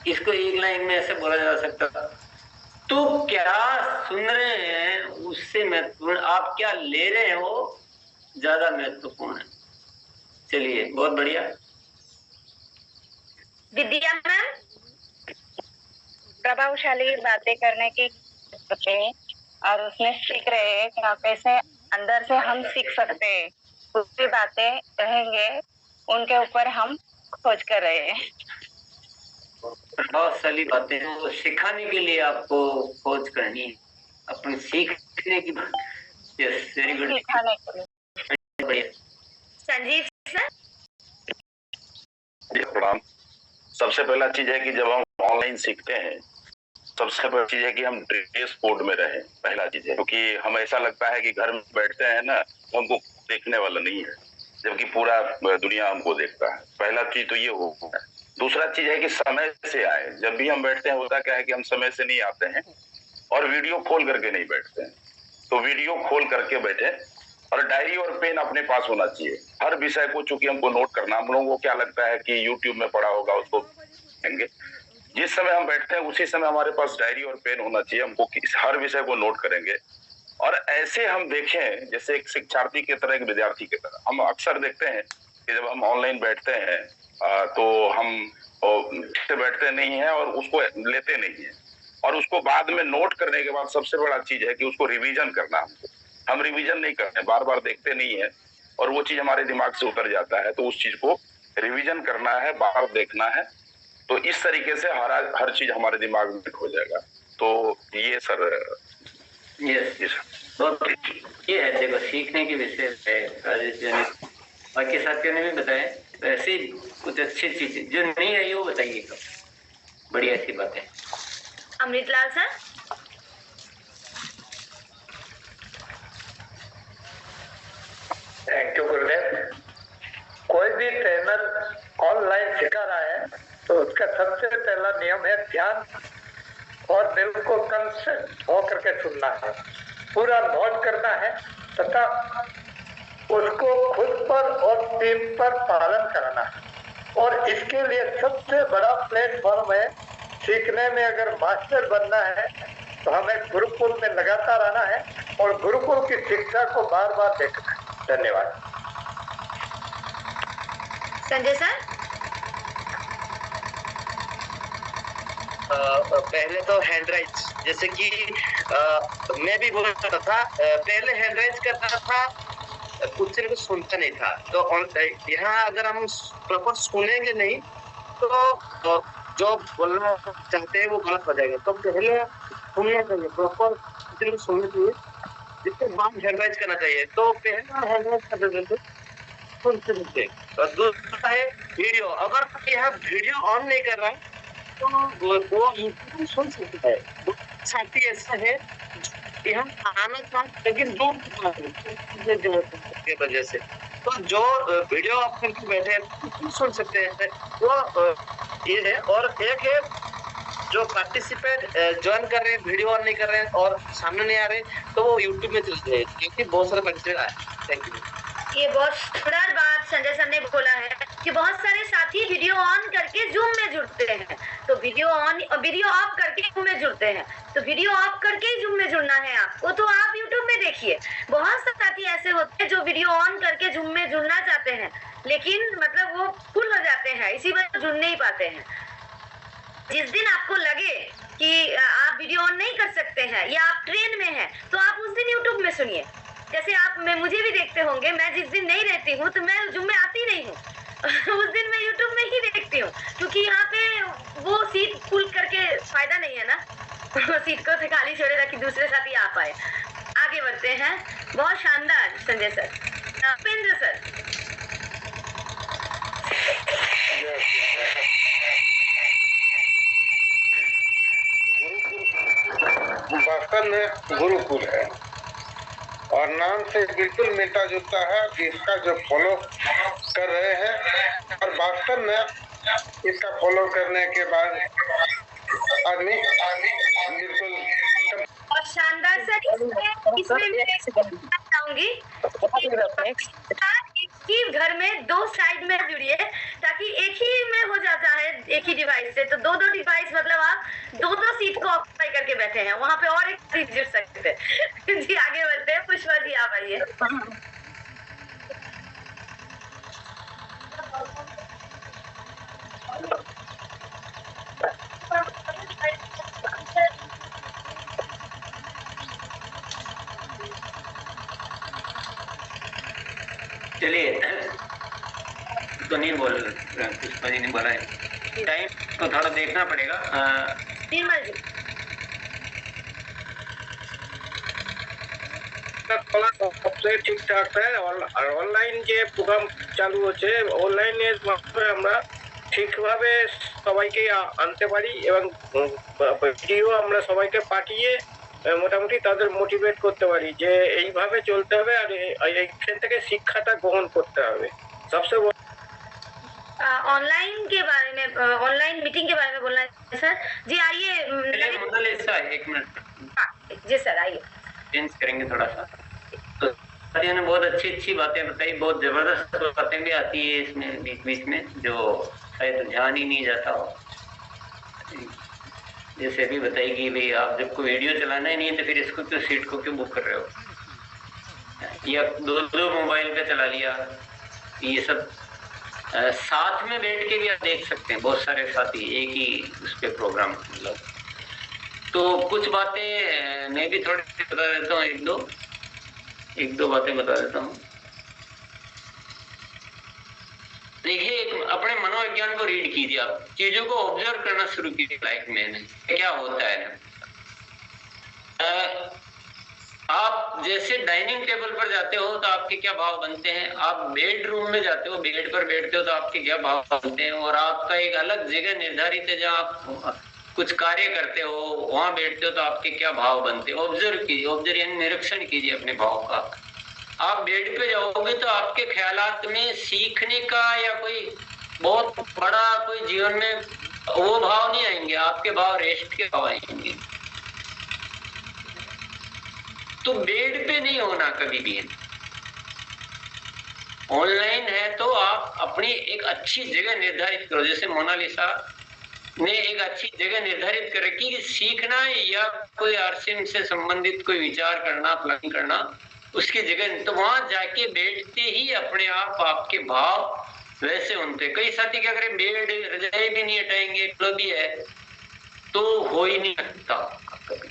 इसको एक लाइन में ऐसे बोला जा सकता था। तो क्या सुन रहे हैं उससे महत्वपूर्ण आप क्या ले रहे हो ज्यादा महत्वपूर्ण है। चलिए, बहुत बढ़िया। विद्या मैम, प्रभावशाली बातें करने की और उसमें सीख रहे हैं कि कैसे अंदर से हम सीख सकते हैं। दूसरी बातें रहेंगे उनके ऊपर हम खोज कर रहे हैं। प्रभावशाली बातें हैं, वो सिखाने के लिए आपको खोज करनी है, अपने सीखने की बात। Yes, very good. सिखाने के लिए। बढ़िया। संजीव सर। प्रणाम। सबसे पहला चीज है कि जब हम ऑनलाइन सीखते हैं, सबसे बड़ी चीज है कि हम ड्रेस कोड में रहें। पहला चीज है, क्योंकि हम ऐसा लगता है कि घर में बैठते हैं ना, हमको देखने वाला नहीं है, जबकि पूरा दुनिया हमको देखता है। पहला चीज तो ये हो। दूसरा चीज है कि समय से आए। जब भी हम बैठते हैं, होता क्या है कि हम समय से नहीं आते हैं और वीडियो खोल करके नहीं बैठते हैं। तो वीडियो खोल करके बैठे, और डायरी और पेन अपने पास होना चाहिए। हर विषय को चूंकि हमको नोट करना, हम लोगों को क्या लगता है कि यूट्यूब में पढ़ा होगा उसको देंगे। जिस समय हम बैठते हैं उसी समय हमारे पास डायरी और पेन होना चाहिए। हमको हर विषय को नोट करेंगे, और ऐसे हम देखें जैसे एक शिक्षार्थी की तरह, एक विद्यार्थी की तरह। हम अक्सर देखते हैं कि जब हम ऑनलाइन बैठते हैं तो हम से बैठते नहीं हैं और उसको लेते नहीं है, और उसको बाद में नोट करने के बाद सबसे बड़ा चीज है कि उसको रिवीजन करना। हम रिवीजन नहीं करते, बार बार देखते नहीं है, और वो चीज हमारे दिमाग से उतर जाता है। तो उस चीज को रिवीजन करना है, बार देखना है, तो इस तरीके से हर चीज हमारे दिमाग में हो जाएगा। तो ये सर, यस, ये है। देखो, सीखने के विषय है राजेश जी ने, बाकी साथियों ने भी बताया। वैसे कुछ अच्छी चीजें जो नहीं आई वो बताइएगा, बढ़िया सी बातें। अमृतलाल सर। थैंक यू गुरुदेव। कोई भी ट्रेनर ऑनलाइन सिखा रहा है तो उसका सबसे पहला नियम है ध्यान, और दिल को कंसंट्रेट होकर के सुनना है, पूरा नोट करना है, तथा उसको खुद पर और टीम पर पालन करना है। और इसके लिए सबसे बड़ा प्लेटफॉर्म है, सीखने में अगर मास्टर बनना है तो हमें गुरुकुल में लगातार आना है और गुरुकुल की शिक्षा को बार बार देखना है। धन्यवाद। संजय सर। पहले तो हैंडराइज, जैसे कि मैं भी बोल रहा था, पहले हैंडराइज करता था, कुछ से कुछ सुनता नहीं था। तो यहाँ अगर हम प्रॉपर सुनेंगे नहीं तो जो बोलना चाहते हैं वो गलत हो जाएगा। तो पहले सुनना चाहिए, प्रॉपर सुनना चाहिए, जिसके बाद हैंडराइज करना चाहिए। तो पहले हैंडराइज कर देते सुनते। और दूसरा है वीडियो। अगर यहाँ वीडियो ऑन नहीं कर रहा है तो वो यूट्यूब सुन सकता है। साथी ऐसा है यहाँ आना था लेकिन दूर की वजह से, तो जो वीडियो आप करके बैठे हैं सुन सकते हैं, वो ये है। और एक है जो पार्टिसिपेट ज्वाइन कर रहे हैं, वीडियो ऑन नहीं कर रहे हैं और सामने नहीं आ रहे, तो वो यूट्यूब में चलते हैं, क्योंकि बहुत सारे बच्चे आए। Thank you. ये बहुत सुंदर बात संजय सर ने बोला है कि बहुत सारे साथी वीडियो ऑन करके जूम में जुड़ते हैं, तो वीडियो ऑफ करके जूम में जुड़ते हैं, तो वीडियो ऑफ करके ही जूम में जुड़ना है आपको, तो आप यूट्यूब में देखिए। बहुत से साथी ऐसे होते हैं जो वीडियो ऑन करके जूम में जुड़ना चाहते हैं, लेकिन मतलब वो फुल हो जाते हैं, इसी वजह जुड़ नहीं पाते हैं। जिस दिन आपको लगे कि आप वीडियो ऑन नहीं कर सकते हैं या आप ट्रेन में हैं तो आप उस दिन यूट्यूब में सुनिए। जैसे आप मुझे भी देखते होंगे, मैं जिस दिन नहीं रहती हूँ तो मैं जुम्मे आती नहीं हूँ उस दिन मैं यूट्यूब में ही देखती हूँ, क्योंकि यहाँ पे वो सीट फुल करके फायदा नहीं है ना वो सीट को खाली छोड़े ताकि दूसरे साथी आ पाए। आगे बढ़ते हैं। बहुत शानदार संजय सर। उपेंद्र सर। वास्तव में गुरुकुल है और नाम से बिल्कुल मिलता जुलता है इसका जो फॉलो कर रहे हैं, और वास्तव में इसका फॉलो करने के बाद आदमी बिल्कुल। और शानदार सर, इसमें मैं चाहूंगी एक ही घर में दो साइड में जुड़िए, ताकि एक ही में हो जाता है एक ही डिवाइस से, तो दो डिवाइस मतलब आप दो सीट को ऑक्यूपाई करके बैठे हैं, वहाँ पे और एक सीट जुड़ सकते हैं जी आगे बढ़ते हैं। पुष्पा जी आप आइए। चलिए, तो नहीं बोल पुष्पा जी ने बोला है, टाइम तो थोड़ा देखना पड़ेगा। सबसे ঠিকঠাক আর অনলাইন যে প্রোগ্রাম চালু হচ্ছে, অনলাইনের মাধ্যমে আমরা ঠিকভাবে সবাইকে আনতে পারি এবং ভিডিও আমরা সবাইকে পাঠিয়ে মোটামুটি তাদের মোটিভেট করতে পারি যে এইভাবে চলতে হবে আর এইখান থেকে শিক্ষাটা গ্রহণ করতে হবে। सबसे ऑनलाइन के बारे में, ऑनलाइन मीटिंग के बारे में बोलना है सर जी। आइए एक मिनट जी सर, आइए चेंज करेंगे थोड़ा सा। तो साथियों ने बहुत अच्छी बातें बताई, बहुत जबरदस्त बातें भी आती है इसमें बीच में जो शायद ध्यान ही नहीं जाता हो। जैसे अभी बताई कि भाई आप जब को वीडियो चलाना ही नहीं है तो फिर इसको क्यों सीट को क्यों बुक कर रहे हो, या दो मोबाइल पे चला लिया। ये सब साथ में बैठ के भी आप देख सकते हैं, बहुत सारे साथी एक ही उस पे प्रोग्राम मतलब। तो कुछ बातें मैं भी थोड़ी बता देता हूँ, एक दो बातें बता देता हूँ। देखिए, अपने मनोविज्ञान को रीड कीजिए, आप चीजों को ऑब्जर्व करना शुरू कीजिए लाइफ में क्या होता है। आप जैसे डाइनिंग टेबल पर जाते हो तो आपके क्या भाव बनते हैं, आप बेडरूम में जाते हो, बेड पर बैठते हो तो आपके क्या भाव बनते हैं, और आपका एक अलग जगह निर्धारित है जहाँ आप कुछ कार्य करते हो, वहां बैठते हो तो आपके क्या भाव बनते हैं। ऑब्जर्व कीजिए, ऑब्जर्व यानी निरीक्षण कीजिए अपने भाव का। आप बेड पे जाओगे तो आपके ख्यालात में सीखने का या कोई बहुत बड़ा कोई जीवन में वो भाव नहीं आएंगे, आपके भाव रेस्ट के भाव आएंगे। तो बेड पे नहीं होना कभी भी। ऑनलाइन है तो आप अपनी एक अच्छी जगह निर्धारित करो, जैसे मोनालिसा ने एक अच्छी जगह निर्धारित कर रखी कि सीखना या कोई आरसीएम से संबंधित कोई विचार करना, प्लानिंग करना, उसकी जगह, तो वहां जाके बैठते ही अपने आप आपके भाव वैसे होते। कई साथी क्या करें, बेड रजाई भी नहीं हटाएंगे, तो भी है तो हो ही नहीं सकता कभी।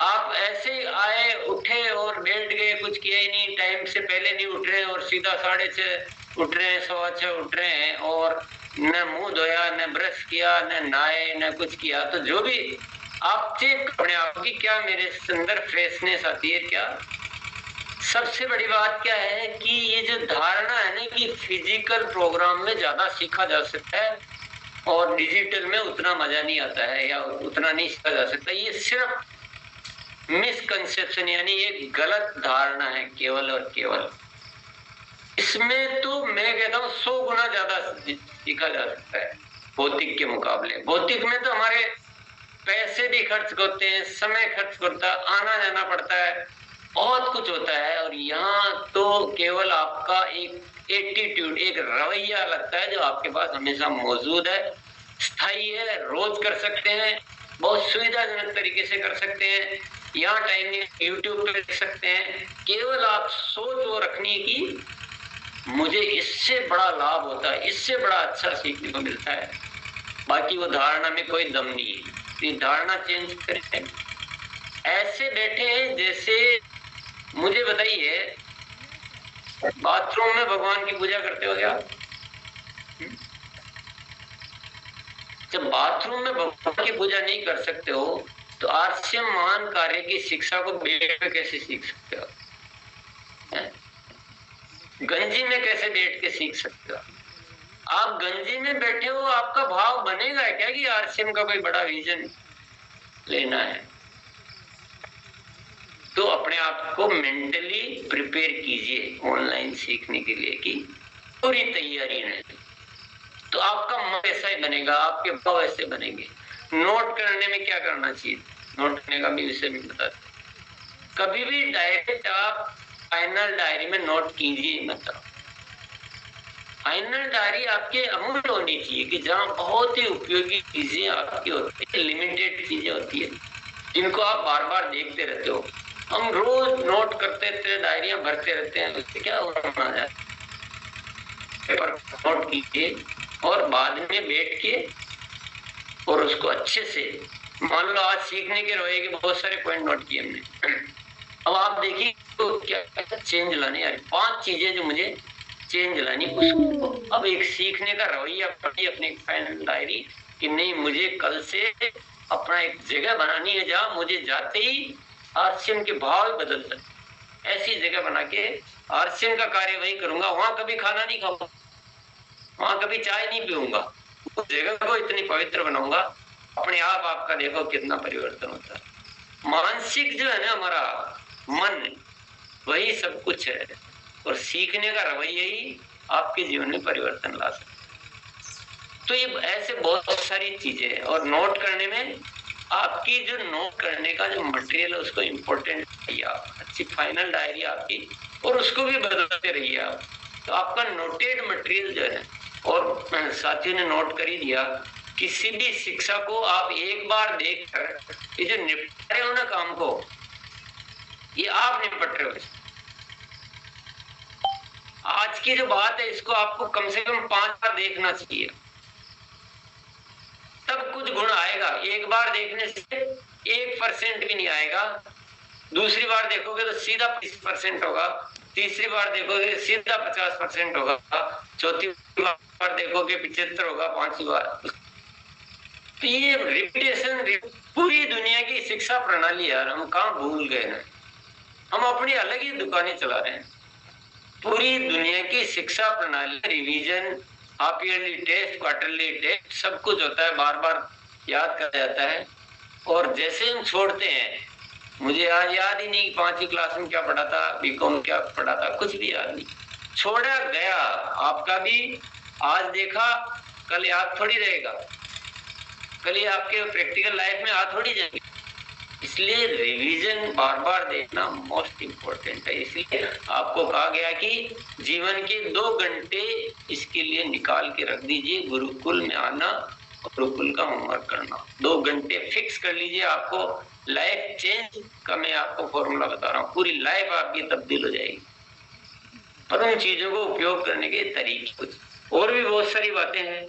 आप ऐसे आए, उठे और बैठ गए, कुछ किया ही नहीं, टाइम से पहले नहीं उठ रहे और सीधा 6:30 उठ रहे हैं, 6:15 उठ रहे हैं और न मुंह धोया, न ब्रश किया, न नहाए, न कुछ किया। तो जो भी आप चेक अपने आप की क्या मेरे अंदर फ्रेशनेस आती है क्या। सबसे बड़ी बात क्या है कि ये जो धारणा है ना कि फिजिकल प्रोग्राम में ज्यादा सीखा जा सकता है और डिजिटल में उतना मजा नहीं आता है या उतना नहीं सीखा जा सकता, ये सिर्फ मिसकंसेप्शन यानी एक गलत धारणा है केवल और केवल। इसमें तो मैं कहता हूँ 100 गुना ज्यादा सीखा जा सकता है भौतिक के मुकाबले। भौतिक में तो हमारे पैसे भी खर्च होते हैं, समय खर्च होता है, आना जाना पड़ता है, बहुत कुछ होता है। और यहाँ तो केवल आपका एक एटीट्यूड, एक रवैया लगता है जो आपके पास हमेशा मौजूद है, स्थायी है, रोज कर सकते हैं, बहुत सुविधाजनक तरीके से कर सकते हैं। यहाँ टाइम यूट्यूब पे देख सकते हैं। केवल आप सोच वो रखनी की मुझे इससे बड़ा लाभ होता है, इससे बड़ा अच्छा सीखने को मिलता है, बाकी वो धारणा में कोई दम नहीं है। धारणा चेंज करें। ऐसे बैठे हैं जैसे, मुझे बताइए, बाथरूम में भगवान की पूजा करते हो क्या? जब बाथरूम में भगवान की पूजा नहीं कर सकते हो तो आर्ष्य महान कार्य की शिक्षा को बेड पे कैसे सीख सकते हो? गंजी में कैसे बैठ के सीख सकते हो? आप गंजी में बैठे हो, आपका भाव बनेगा क्या कि आरसीएम का कोई बड़ा विजन लेना है? तो अपने आप को मेंटली प्रिपेयर कीजिए ऑनलाइन सीखने के लिए कि पूरी तैयारी है, तो आपका मन ऐसा ही बनेगा, आपके भाव ऐसे बनेंगे। नोट करने में क्या करना चाहिए, नोट करने का भी विषय भी बता दें। कभी भी डायरेक्ट आप फाइनल डायरी में नोट कीजिए मत। फाइनल डायरी आपके अमूल्य होनी चाहिए कि जहाँ बहुत ही उपयोगी चीजें आपकी होती है, लिमिटेड चीजें होती है जिनको आप बार बार देखते रहते हो। हम रोज नोट करते रहते हैं, डायरियां भरते रहते हैं, उससे क्या होना है? पेपर नोट कीजिए और बाद में बैठ के और उसको अच्छे से, मान लो आज सीखने के रोए के बहुत सारे पॉइंट नोट किए हमने, अब आप देखिए तो क्या चेंज लाने यार, 5 चीजें जो मुझे चेंज लानी उसको। अब एक सीखने का रवैया अपनी फाइनल डायरी कि नहीं, मुझे कल से अपना एक जगह बनानी है जहाँ मुझे जाते ही आरसीएम के भाव बदल जाए। ऐसी जगह बना के आरसीएम का कार्य वही करूंगा, वहां कभी खाना नहीं खाऊंगा, वहां कभी चाय नहीं पीऊंगा, उस जगह को इतनी पवित्र बनाऊंगा। अपने आप आपका देखो कितना परिवर्तन होता है। मानसिक जो है ना हमारा मन, वही सब कुछ है, और सीखने का रवैया ही आपके जीवन में परिवर्तन ला सकता है। तो ये ऐसे बहुत सारी चीजें हैं। और नोट करने में आपकी जो नोट करने का जो मटेरियल है उसको इम्पोर्टेंट रहिए आप, अच्छी फाइनल डायरी आपकी, और उसको भी बदलते रहिए आप। तो आपका नोटेड मटेरियल जो है, और साथियों ने नोट कर ही दिया, किसी भी शिक्षा को आप एक बार देखकर ये जो निपट रहे हो ना काम को, ये आप निपट रहे हो। आज की जो बात है इसको आपको कम से कम 5 बार देखना चाहिए, तब कुछ गुण आएगा। एक बार देखने से 1% भी नहीं आएगा, दूसरी बार देखोगे तो सीधा 30% होगा, तीसरी बार देखोगे सीधा 50% होगा, चौथी बार देखोगे 75 होगा, 5वीं बार। तो ये रिपीटेशन पूरी दुनिया की शिक्षा प्रणाली यार, हम कहाँ भूल गए हैं। हम अपनी अलग ही दुकानें चला रहे हैं। पूरी दुनिया की शिक्षा प्रणाली, revision, half yearly test, quarterly test, सब कुछ होता है, बार बार याद करा जाता है। और जैसे हम छोड़ते हैं, मुझे आज याद ही नहीं 5वीं क्लास में क्या पढ़ा था, बीकॉम क्या पढ़ा था, कुछ भी याद नहीं, छोड़ा गया। आपका भी आज देखा कल याद थोड़ी रहेगा, कल ये आपके प्रैक्टिकल लाइफ में याद थोड़ी जाएगी। इसलिए रिवीजन बार बार देखना मोस्ट इम्पोर्टेंट है। इसलिए आपको कहा गया कि जीवन के 2 घंटे इसके लिए निकाल के रख दीजिए, गुरुकुल में आना और गुरुकुल का होमवर्क करना। 2 घंटे फिक्स कर लीजिए। आपको लाइफ चेंज का मैं आपको फॉर्मूला बता रहा हूँ, पूरी लाइफ आपकी तब्दील हो जाएगी। और उन चीजों को उपयोग करने के तरीके कुछ और भी बहुत सारी बातें हैं।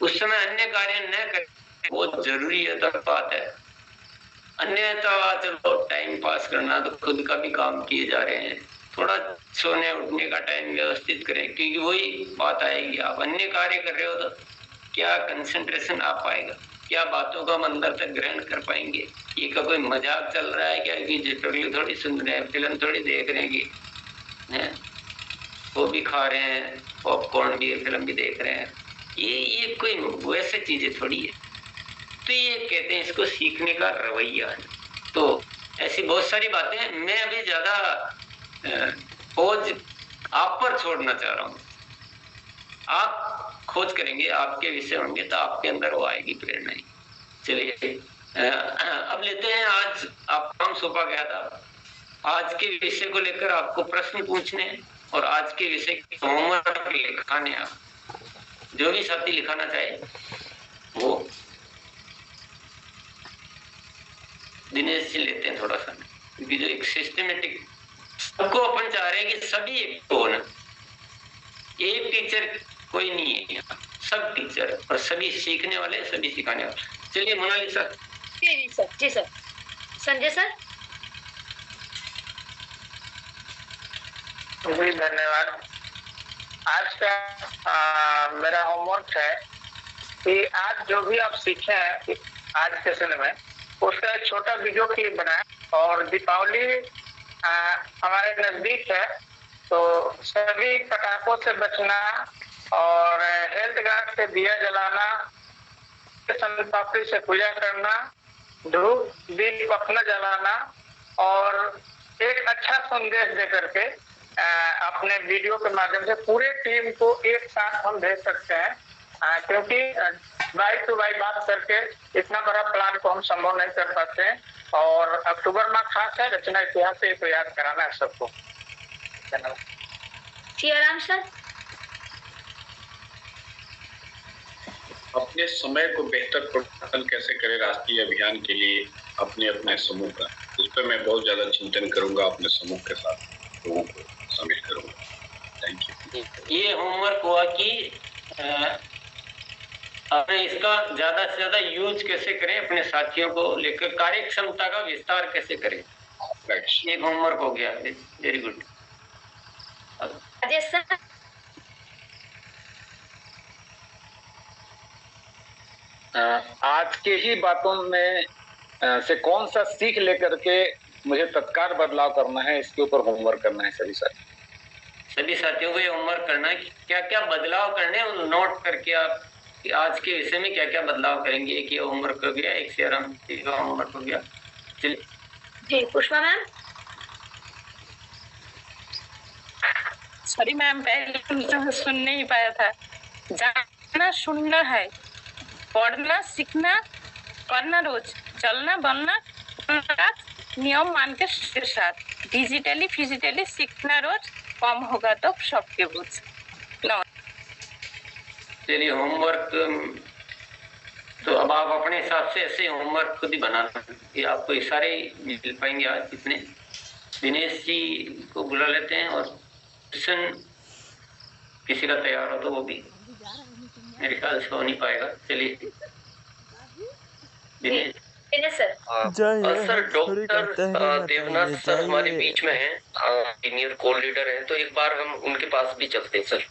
उस समय अन्य कार्य न करें, बहुत जरूरी है तो बात है। अन्यथा चलो टाइम पास करना, तो खुद का भी काम किए जा रहे हैं, थोड़ा सोने उठने का टाइम व्यवस्थित करें, क्योंकि वही बात आएगी। आप अन्य कार्य कर रहे हो तो क्या कंसंट्रेशन आ पाएगा, क्या बातों को हम अंदर तक ग्रहण कर पाएंगे। ये का कोई मजाक चल रहा है क्या, कि जिटरली थोड़ी सुन रहे हैं, फिल्म थोड़ी देख रहे हैं कि वो भी खा रहे हैं पॉपकॉर्न भी, फिल्म भी देख रहे हैं, ये कोई वैसे चीजें थोड़ी है। तो ये कहते हैं इसको सीखने का रवैया है। तो ऐसी बहुत सारी बातें हैं। मैं अभी ज्यादा खोज आप पर छोड़ना चाह रहा हूँ। आप खोज करेंगे, आपके विषय होंगे तो आपके अंदर वो आएगी प्रेरणा। चलिए अब लेते हैं, आज आप काम सौंपा गया था, आज के विषय को लेकर आपको प्रश्न पूछने हैं और आज के विषय के होमवर्क लिखाने। आप जो भी साथी लिखाना चाहे वो दिनेश जी लेते हैं थोड़ा सा, क्योंकि जो एक सिस्टमेटिक, सबको अपन चाह रहे हैं कि सभी एक हो ना, एक टीचर कोई नहीं है यहाँ, सब टीचर और सभी सीखने वाले, सभी सिखाने वाले। चलिए मोनालिसा। जी सर, जी सर। संजय सर। जी धन्यवाद। आज का मेरा होमवर्क है कि आज जो भी आप सीखे हैं आज के सेशन में, उसका एक छोटा वीडियो क्लिप बनाए। और दीपावली हमारे नजदीक है, तो सभी पटाखों से बचना और हेल्थ गार्ड से दिया जलाना, सन पापड़ी से पूजा करना, धूप दीप अपना जलाना और एक अच्छा संदेश दे करके अपने वीडियो के माध्यम से पूरे टीम को एक साथ हम भेज सकते हैं, क्योंकि बाई टू बाई बात करके इतना बड़ा प्लान को हम संभव नहीं कर पाते हैं। और अक्टूबर माह खास है, रचना इतिहास से तो याद कराना है सबको। धन्यवाद। जी आराम सर। अपने समय को बेहतर प्रबंधन कैसे करें राष्ट्रीय अभियान के लिए अपने अपने समूह का, उस पर मैं बहुत ज्यादा चिंतन करूंगा, अपने समूह के साथ लोगों को शामिल करूंगा। Thank you. ये होमवर्क हुआ कि अपने इसका ज्यादा से ज्यादा यूज कैसे करें, अपने साथियों को लेकर कार्य क्षमता का विस्तार कैसे करें, एक होमवर्क हो गया। Very good. अजय सर। आज के ही बातों में से कौन सा सीख लेकर के मुझे तत्काल बदलाव करना है, इसके ऊपर होमवर्क करना है सभी साथियों को ये होमवर्क करना है कि क्या क्या बदलाव करने हैं, नोट करके आप कि आज के विषय में क्या क्या बदलाव करेंगे। एक ये होमवर्क हो गया, एक से होमवर्क हो गया। चलिए जी पुष्पा मैम। सॉरी मैम, पहले सुन नहीं पाया था। जानना सुनना है, पढ़ना सीखना करना, रोज चलना बनना नियम मान के साथ, डिजिटली फिजिकली सीखना रोज, कम होगा तो सबके बुझ। चलिए होमवर्क तो अब आप अपने हिसाब से ऐसे होमवर्क खुद ही बनाना कि आपको इशारे मिल पाएंगे। आज कितने दिनेश जी को बुला लेते हैं और किसी का तैयार हो तो वो भी मेरे ख्याल से हो नहीं पाएगा। चलिए Dinesh sir. Sir doctor Devnath sir हमारे बीच में हैं, सीनियर कोर लीडर हैं, तो एक बार हम उनके पास भी चलते हैं सर।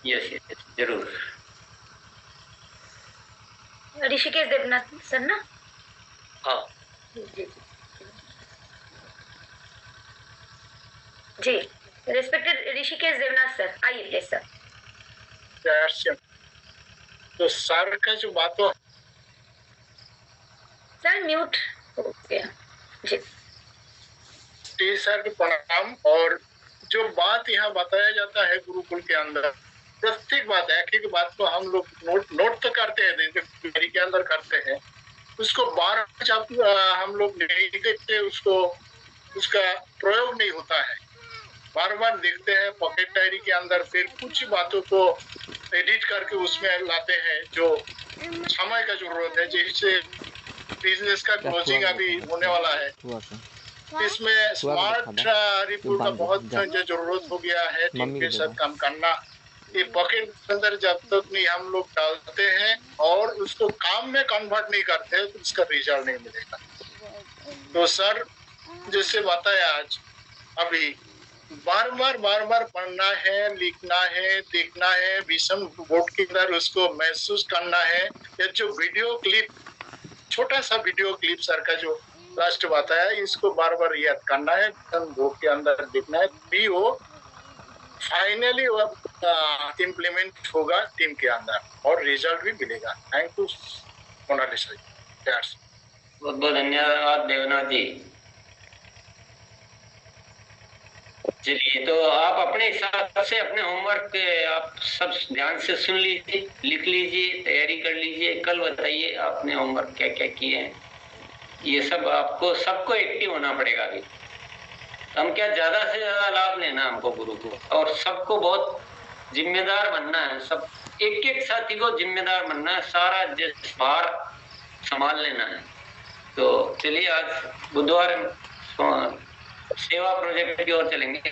यस जरूर। ऋषिकेश देवनाथ सर ना? हाँ जी। रिस्पेक्टेड ऋषिकेश देवनाथ सर, आइए प्लीज सर। तो सर का जो बातों सर म्यूट हो गया जी। सर के प्रणाम। और जो बात यहाँ बताया जाता है गुरुकुल के अंदर, प्रत्येक बात एक एक बात को हम लोग नोट तो करते हैं, डायरी के अंदर करते हैं, उसको बार जब हम लोग नहीं देखते, उसका प्रयोग नहीं होता है। बार बार देखते हैं पॉकेट डायरी के अंदर, फिर कुछ बातों को एडिट करके उसमें लाते हैं जो समय का जरूरत है। जैसे बिजनेस का क्लोजिंग अभी होने वाला है, इसमें स्मार्ट रिपोर्ट का बहुत जरूरत हो गया है, टीम के साथ काम करना। ये पॉकेट के अंदर जब तक नहीं हम लोग डालते हैं और उसको काम में कन्वर्ट नहीं करते हैं तो उसका रिजल्ट नहीं मिलेगा। तो सर जैसे बताया आज अभी बार बार पढ़ना है, लिखना है, देखना है, विषम बोर्ड के अंदर उसको महसूस करना है। या जो वीडियो क्लिप, छोटा सा वीडियो क्लिप सर का जो लास्ट बताया, इसको बार बार याद करना है, बोर्ड के अंदर देखना है, भी वो फाइनली वो इम्प्लीमेंट होगा टीम के अंदर और रिजल्ट भी मिलेगा। थैंक यू मोनालिसा जी। बहुत बहुत धन्यवाद देवनाथ जी। चलिए तो आप अपने हिसाब से अपने होमवर्क आप सब ध्यान से सुन लीजिए, लिख लीजिए, तैयारी कर लीजिए। कल बताइए आपने होमवर्क क्या क्या किए हैं। ये सब आपको सबको एक्टिव होना पड़ेगा। अभी हम क्या ज्यादा से ज्यादा लाभ लेना हमको गुरु को, और सबको बहुत जिम्मेदार बनना है। सब एक एक साथी को जिम्मेदार बनना है, सारा भार संभाल लेना है। तो चलिए आज बुधवार सेवा प्रोजेक्ट की ओर चलेंगे।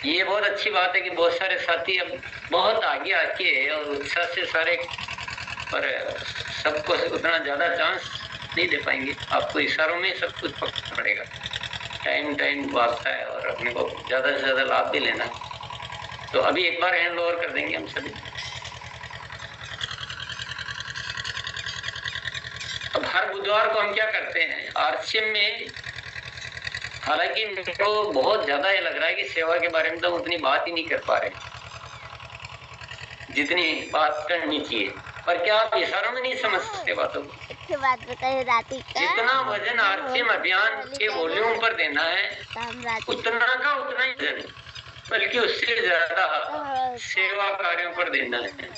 ये बहुत अच्छी बात है कि बहुत सारे साथी अब बहुत आगे आके और उत्साह से सारे, पर सबको उतना ज्यादा चांस नहीं दे पाएंगे। आपको इशारों में सब कुछ पकड़ना पड़ेगा। टाइम भागता है और अपने को ज्यादा से ज्यादा लाभ भी लेना है। तो अभी एक बार हैंड ओवर कर देंगे हम सभी। अब हर बुधवार को हम क्या करते हैं आरसीएम में, हालांकि मेरे को बहुत ज्यादा ये लग रहा है कि सेवा के बारे में तो उतनी बात ही नहीं कर पा रहे जितनी बात करनी चाहिए। पर क्या आप इशारों में नहीं समझ सकते बातों को? बात बताइए राधिका। जितना वजन आरसीएम अभियान के वॉल्यूम पर देना है उतना का उतना ही वजन, बल्कि उससे ज्यादा सेवा कार्यों पर देना है।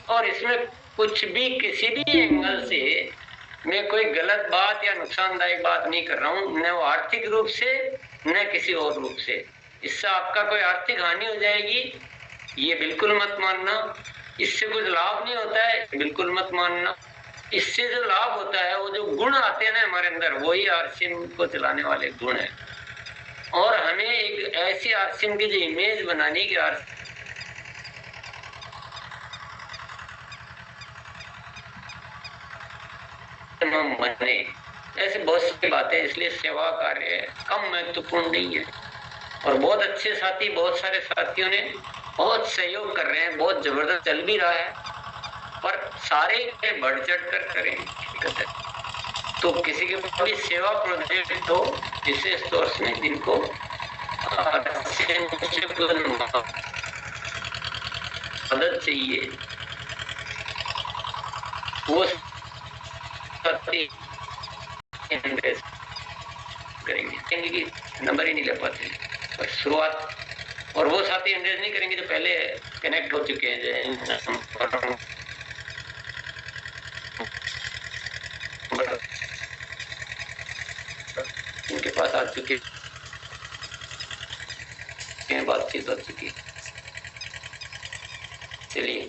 और इसमें कुछ भी किसी भी एंगल से मैं कोई गलत बात या नुकसानदायक बात नहीं कर रहा हूँ, न वो आर्थिक रूप से न किसी और रूप से। इससे आपका कोई आर्थिक हानि हो जाएगी ये बिल्कुल मत मानना। इससे कुछ लाभ नहीं होता है बिल्कुल मत मानना। इससे जो लाभ होता है वो जो गुण आते हैं ना हमारे अंदर, वही आरसीएम को चलाने वाले गुण है। और हमें एक ऐसी आरसीएम की जो इमेज बनानी कि मने, ऐसे बहुत सी बातें। इसलिए सेवा कार्य कम महत्वपूर्ण नहीं है। और बहुत अच्छे साथी, बहुत सारे साथियों ने बहुत सहयोग कर रहे हैं, बहुत जबरदस्त चल भी रहा है, पर सारे बढ़ चढ़ कर करें। तो किसी के पास भी सेवा प्रोजेक्ट हो विशेष तौर से जिनको मदद चाहिए वो साथी करेंगे कि नंबर ही नहीं ले पाते पर शुरुआत। और वो साथी एंड्रेस नहीं करेंगे जो पहले कनेक्ट हो चुके हैं, उनके पास आ चुके हैं, बातचीत हो चुकी है। चलिए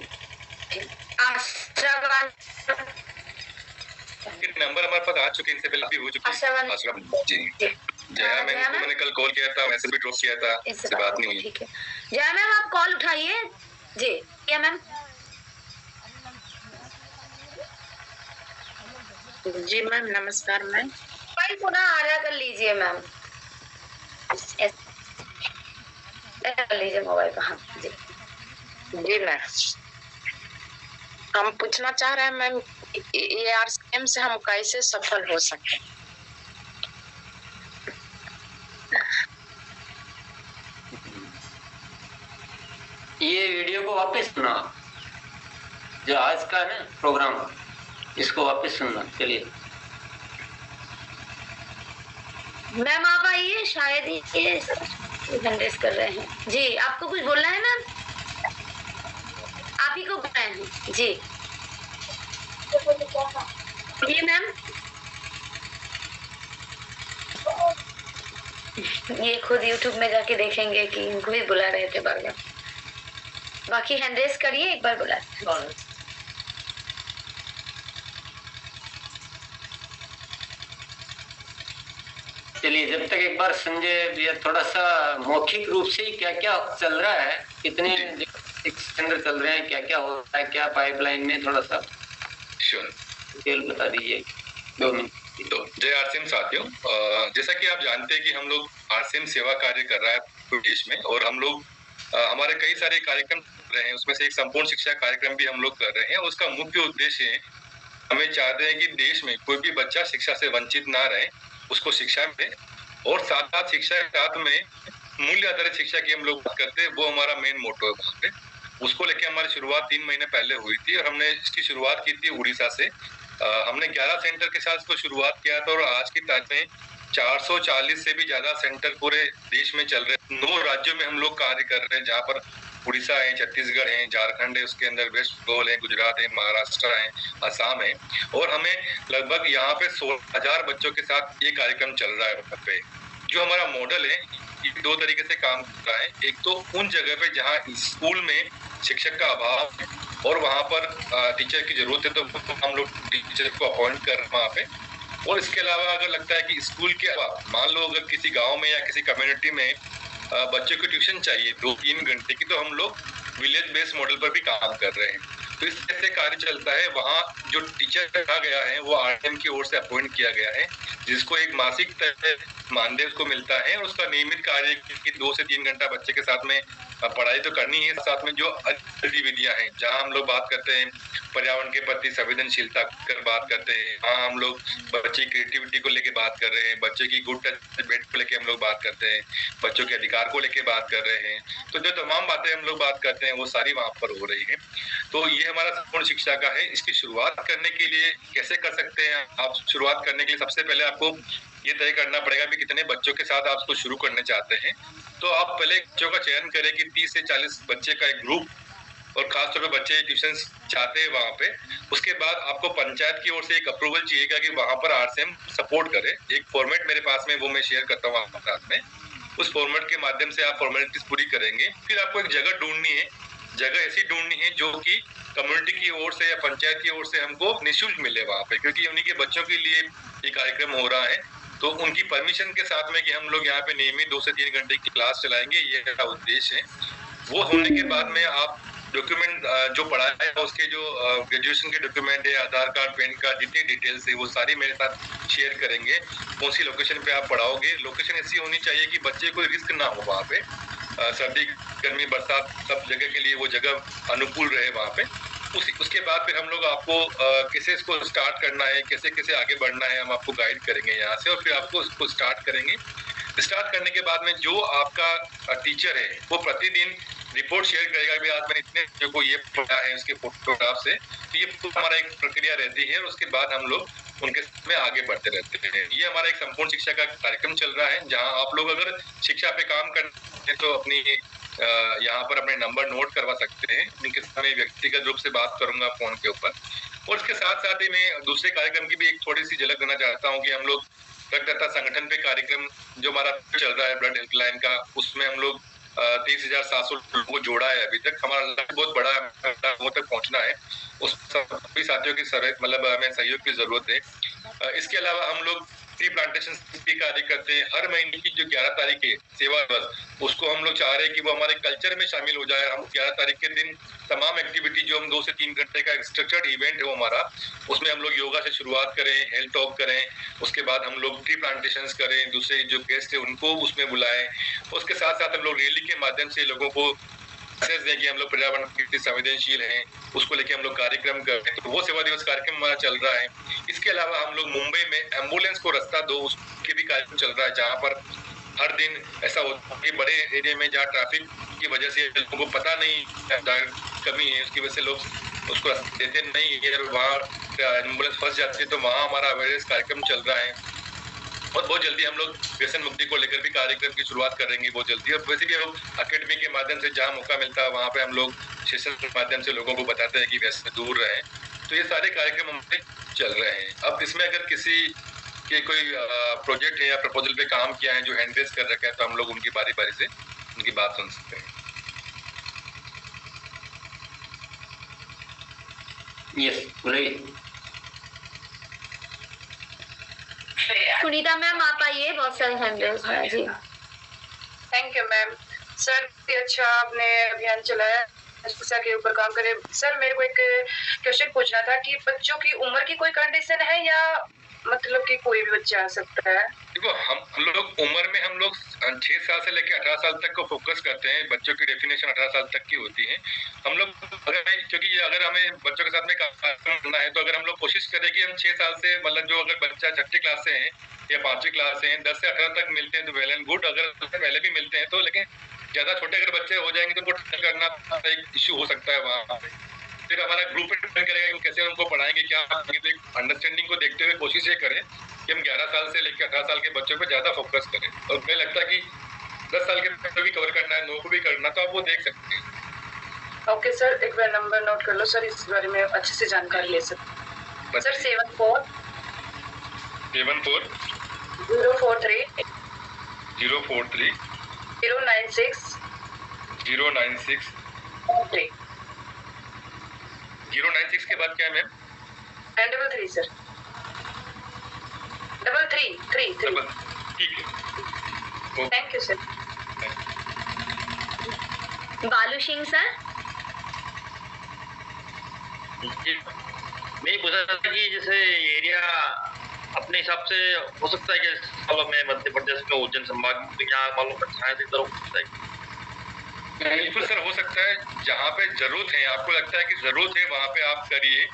नंबर हमारे पास आ चुके हैं, इनसे पहले भी हो चुके हैं। आश्रम जी जया मैम को मैंने कल कॉल किया था, मैसेज भी ड्रॉप किया था, इससे बात नहीं हुई। ठीक है जया मैम आप कॉल उठाइए जी। क्या मैम? जी मैम नमस्कार मैम। मोबाइल पुनः आरा कर लीजिए मैम, कर लीजिए मोबाइल का। हाँ जी जी मैम हम पूछना चाह रहे हैं मैम ये आरसीएम से हम कैसे सफल हो सकते हैं? ये वीडियो को वापस सुना, जो आज का है ना प्रोग्राम, इसको वापस सुनना। चलिए मैम आप आइए, शायद ये जनरेट कर रहे हैं जी। आपको कुछ बोलना है मैम? आप ही को बताए हैं जी। ये मैम ये खुद YouTube में जाके देखेंगे कि इनको भी बुला रहे थे बार बार। बाकी हैंड रेस करिए एक बार बुला। चलिए जब तक एक बार संजय थोड़ा सा मौखिक रूप से क्या क्या चल रहा है, कितने अंदर चल रहे हैं, क्या क्या हो रहा है, क्या पाइपलाइन में, थोड़ा सा डिटेल बता दीजिए 2 मिनट। तो जय आरसीएम साथियों, जैसा कि आप जानते हैं कि हम लोग आरसीएम सेवा कार्य कर रहा है पूरे देश में, और हम लोग हमारे कई सारे कार्यक्रम कर रहे हैं। उसमें से एक संपूर्ण शिक्षा कार्यक्रम भी हम लोग कर रहे हैं। उसका मुख्य उद्देश्य है, हमें चाहते हैं कि देश में कोई भी बच्चा शिक्षा से वंचित ना रहे, उसको शिक्षा मिले, और साथ साथ शिक्षा के साथ में मूल्य आधारित शिक्षा की हम लोग बात करते हैं, वो हमारा मेन मोटो है वहाँ पे। उसको लेके हमारी शुरुआत 3 महीने पहले हुई थी, और हमने इसकी शुरुआत की थी उड़ीसा से। हमने 11 सेंटर के साथ इसको शुरुआत किया था, और आज की तारीख में 440 से भी ज्यादा सेंटर पूरे देश में चल रहे। 9 राज्यों में हम लोग कार्य कर रहे हैं, जहाँ पर उड़ीसा है, छत्तीसगढ़ है, झारखंड है, उसके अंदर वेस्ट बंगाल है, गुजरात है, महाराष्ट्र है, असम है, और हमें लगभग यहाँ पे 16,000 बच्चों के साथ ये कार्यक्रम चल रहा है वहाँ पे। जो हमारा मॉडल है ये 2 तरीके से काम कर रहा है। एक तो उन जगह पे जहाँ स्कूल में शिक्षक का अभाव है और वहाँ पर टीचर की जरूरत है, तो हम लोग टीचर को अपॉइंट कर रहे हैं वहाँ पे। और इसके अलावा अगर लगता है कि स्कूल के मान लो अगर किसी गांव में या किसी कम्युनिटी में बच्चों को ट्यूशन चाहिए 2-3 घंटे की, तो हम लोग विलेज बेस्ड मॉडल पर भी काम कर रहे हैं। तो इस तरह से कार्य चलता है। वहाँ जो टीचर रखा गया है वो आरएम की ओर से अपॉइंट किया गया है, जिसको एक मासिक मानदेय उसको मिलता है, और उसका नियमित कार्य कि 2 से 3 घंटा बच्चे के साथ में पढ़ाई तो करनी है, साथ में जो गतिविधियां हैं जहाँ हम लोग बात करते हैं पर्यावरण के प्रति संवेदनशीलता कर बात करते हैं, वहाँ हम लोग बच्चे की क्रिएटिविटी को लेके बात कर रहे हैं, बच्चे की गुड टच बेट को लेके हम लोग बात करते हैं, बच्चों के अधिकार को लेके बात कर रहे हैं। तो जो तमाम बातें हम लोग बात करते हैं वो सारी वहाँ पर हो रही है। तो ये हमारा संपूर्ण शिक्षा का है। इसकी शुरुआत करने के लिए कैसे कर सकते हैं आप? शुरुआत करने के लिए सबसे पहले आपको ये तय करना पड़ेगा कि कितने बच्चों के साथ आप इसको शुरू करने चाहते हैं। तो आप पहले बच्चों का चयन करें कि 30 से 40 बच्चे का एक ग्रुप, और खासतौर पर बच्चे ट्यूशन चाहते हैं वहाँ पे। उसके बाद आपको पंचायत की ओर से एक अप्रूवल चाहिएगा कि वहाँ पर आरसीएम सपोर्ट करे। एक फॉर्मेट मेरे पास में वो मैं शेयर करता हूँ आपके साथ में। उस फॉर्मेट के माध्यम से आप फॉर्मेलिटीज पूरी करेंगे। फिर आपको एक जगह ढूंढनी है, जगह ऐसी ढूंढनी है जो कि कम्युनिटी की ओर से या पंचायत की ओर से हमको निःशुल्क मिले वहाँ पे, क्योंकि उन्हीं के बच्चों के लिए ये कार्यक्रम हो रहा है। तो उनकी परमिशन के साथ में कि हम लोग यहाँ पे नियमित 2 से 3 घंटे की क्लास चलाएंगे, ये मेरा उद्देश्य है। वो होने के बाद में आप डॉक्यूमेंट जो पढ़ाया है उसके जो ग्रेजुएशन के डॉक्यूमेंट है, आधार कार्ड, पैन कार्ड, जितनी डिटेल्स है वो सारी मेरे साथ शेयर करेंगे। कौन सी लोकेशन पे आप पढ़ाओगे, लोकेशन ऐसी होनी चाहिए कि बच्चे को रिस्क ना हो वहाँ पे, सर्दी गर्मी बरसात सब जगह के लिए वो जगह अनुकूल रहे वहाँ पे। उसके बाद फिर हम लोग आपको कैसे इसको स्टार्ट करना है, कैसे कैसे आगे बढ़ना है, हम आपको गाइड करेंगे यहाँ से, और फिर आपको इसको स्टार्ट करेंगे। स्टार्ट करने के बाद में जो आपका टीचर है वो प्रतिदिन रिपोर्ट शेयर करेगा कि आज मैंने इतने बच्चों को ये पढ़ा है उसके फोटोग्राफ से। तो ये हमारा एक प्रक्रिया रहती है, और उसके बाद हम लोग उनके में आगे बढ़ते रहते हैं। ये हमारा एक संपूर्ण शिक्षा का कार्यक्रम चल रहा है, जहाँ आप लोग अगर शिक्षा पे काम करते हैं तो अपनी यहाँ पर अपने नंबर नोट करवा सकते हैं। इनके साथ मैं व्यक्तिगत रूप से बात करूंगा फोन के ऊपर। और इसके साथ साथ ही मैं दूसरे कार्यक्रम की भी एक थोड़ी सी झलक देना चाहता हूँ कि हम लोग रक्तदाता संगठन पे कार्यक्रम जो हमारा चल रहा है ब्लड हेल्पलाइन का, उसमें हम लोग 23,700 लोगों को जोड़ा है। अभी तक हमारा लक्ष्य बहुत बड़ा है, लोगों तक पहुंचना है। उस सभी साथियों की मतलब हमें सहयोग की जरूरत है। इसके अलावा हम लोग ट्री प्लांटेशन भी कार्य करते हैं। हर महीने की जो 11 तारीख है सेवा दिवस, उसको हम लोग चाह रहे हैं कि वो हमारे कल्चर में शामिल हो जाए। हम 11 तारीख के दिन तमाम एक्टिविटी जो हम 2 से 3 घंटे का स्ट्रक्चर्ड इवेंट है वो हमारा, उसमें हम लोग योगा से शुरुआत करें, हेल्थ टॉक करें, उसके बाद हम लोग ट्री प्लांटेशन करें, दूसरे जो गेस्ट है उनको उसमें बुलाएं। उसके साथ साथ हम लोग रैली के माध्यम से लोगों को मैसेज दें कि हम लोग पर्यावरण के प्रति संवेदनशील हैं, उसको लेके हम लोग कार्यक्रम कर रहे हैं। तो वो सेवा दिवस कार्यक्रम हमारा चल रहा है। इसके अलावा हम लोग मुंबई में एम्बुलेंस को रास्ता दो, उसके भी कार्यक्रम चल रहा है, जहाँ पर हर दिन ऐसा होता है कि बड़े एरिया में जहाँ ट्रैफिक की वजह से लोगों को पता नहीं कमी है, उसकी वजह से लोग उसको रास्ता देते नहीं है, वहाँ एम्बुलेंस फंस जाती है। तो वहाँ हमारा अवेयरनेस कार्यक्रम चल रहा है। और बहुत जल्दी हम लोग व्यसन मुक्ति को लेकर भी कार्यक्रम की शुरुआत करेंगे बहुत जल्दी। और वैसे भी हम लोग अकेडमी के माध्यम से जहाँ मौका मिलता है वहाँ पे हम लोग सेशन के माध्यम से लोगों को बताते हैं कि व्यसन से दूर रहें। तो ये सारे कार्यक्रम हमारे चल रहे हैं। अब इसमें अगर किसी के कोई प्रोजेक्ट है या प्रपोजल पे काम किया है जो हैंड रेज कर रखा है, तो हम लोग उनकी बारी बारी से उनकी बात सुन सकते हैं। यस, सुनीता मैम आप आइए, बहुत सारे हैंड रेज हैं जी। Thank you ma'am. सर अच्छा आपने अभियान चलाया, शिक्षा के ऊपर काम करे। सर मेरे को एक क्वेश्चन पूछना था कि बच्चों की उम्र की कोई कंडीशन है या मतलब कि कोई भी बच्चा आ सकता है? देखो हम लोग उम्र में हम लोग 6 साल से लेकर 18 साल तक को फोकस करते हैं। बच्चों की डेफिनेशन 18 साल तक की होती है। हम लोग क्योंकि अगर हमें बच्चों के साथ में काम करना है तो अगर हम लोग कोशिश करें कि हम 6 साल से मतलब जो अगर बच्चा 6ठी क्लास से है या 5वीं क्लास से है 10 से 18 तक मिलते हैं तो वेल एंड गुड। अगर पहले भी मिलते हैं तो, लेकिन ज्यादा छोटे अगर बच्चे हो जाएंगे तो उनको करना एक इश्यू हो सकता है वहाँ। फिर हमारा ग्रुप डिपेंड करेगा कि कैसे उनको पढ़ाएंगे, क्या तो एक अंडरस्टैंडिंग को देखते हुए कोशिश ये करें कि हम 11 साल से लेकर 18 साल के बच्चों पे ज्यादा फोकस करें। और मुझे लगता है कि 10 साल के बच्चों भी कवर करना है, 9 को भी करना, तो आप वो देख सकते हैं। ओके सर, एक बार नंबर नोट कर लो सर, इस बारे में अच्छे से जानकारी ले सकते। सर 74 043 096 096 के बाद क्या है मैम? 3 सर 333 ठीक है। Thank you sir. बालू सिंह सर। मैं पूछ रहा था कि जैसे एरिया अपने हिसाब से हो सकता है कि सालों में मध्य प्रदेश में उज्जैन संभाग में यहाँ मालूम पड़ता है हो सकता है। बिल्कुल सर, हो सकता है। जहाँ पे जरूरत है, आपको लगता है कि जरूरत है, वहाँ पे आप करिए।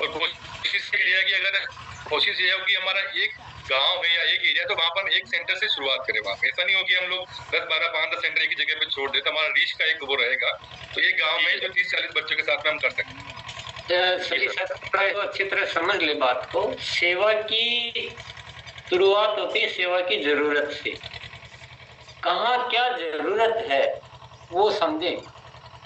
और कोशिश ये है कि अगर कोशिश ये है कि हमारा एक गांव है या एक एरिया, तो वहाँ पर एक सेंटर से शुरुआत करें। वहाँ पे ऐसा नहीं हो कि हम लोग 10, 12, 5 सेंटर एक ही जगह पे छोड़ दें, तो हमारा रीच का एक वो रहेगा। तो एक गांव में जो 30-40 बच्चों के साथ में हम कर सकते हैं। सभी साथी को अच्छी तरह समझ ले बात को। सेवा की शुरुआत होती है सेवा की जरूरत से। कहाँ क्या जरूरत है वो समझें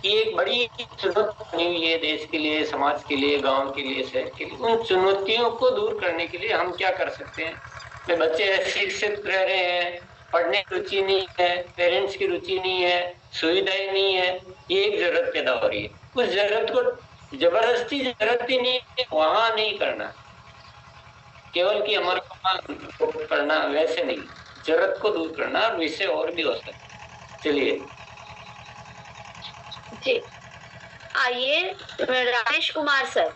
कि एक बड़ी जरूरत बनी हुई है देश के लिए, समाज के लिए, गांव के लिए, शहर के लिए। उन चुनौतियों को दूर करने के लिए हम क्या कर सकते हैं। तो बच्चे शिक्षित रह रहे हैं, पढ़ने की रुचि नहीं है, पेरेंट्स की रुचि नहीं है, सुविधाएं नहीं है, ये एक जरूरत पैदा हो रही है। उस जरूरत को जबरदस्ती जरूरत ही नहीं है, वहां नहीं करना, केवल कि हमारा करना, वैसे नहीं, जरूरत को दूर करना। और विषय और भी हो सकता। चलिए जी, आइए राजेश कुमार सर।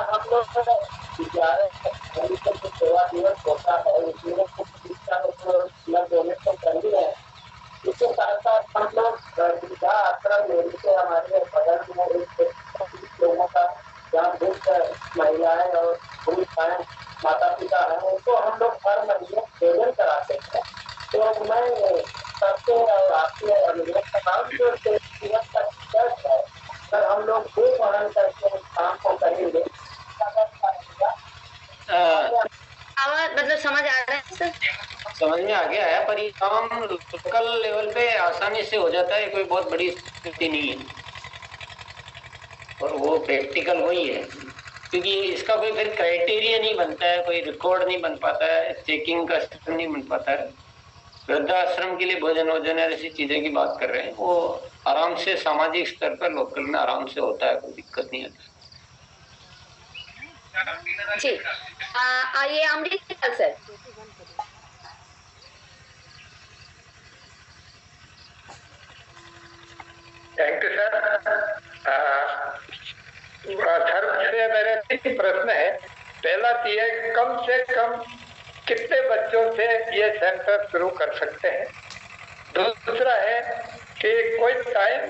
हम लोग सेवा दिवस होता है, उसमें डोनेट कर ही रहे हैं। इसके साथ साथ हम लोग वृद्धा आश्रम लेने से हमारे बगल में एक लोगों का जहाँ वृद्ध महिलाएं और पुरुष माता पिता हैं, उनको हम लोग हर महीने भोजन कराते हैं। तो मैं सबसे और आपसे अनुरोध कर रहा हूँ जो दिवस का खर्च है, अगर हम लोग वो वहन करके उस काम को करेंगे, मतलब समझ आ रहा है सर? समझ में आ गया है, पर ये काम लोकल लेवल पे आसानी से हो जाता है, कोई बहुत बड़ी स्थिति नहीं है। और वो प्रैक्टिकल वही है, क्योंकि इसका कोई फिर क्राइटेरिया नहीं बनता है, कोई रिकॉर्ड नहीं बन पाता है, चेकिंग का सिस्टम नहीं बन पाता है। वृद्धाश्रम के लिए भोजन वोजन ऐसी चीजें की बात कर रहे हैं, वो आराम से सामाजिक स्तर पर लोकल में आराम से होता है, कोई दिक्कत नहीं होती। जी, आइए Amritpal sir. Thank you sir. Sir से मेरे 3 प्रश्न है। पहला ये कम से कम कितने बच्चों से ये सेंटर शुरू कर सकते हैं। दूसरा है कि कोई टाइम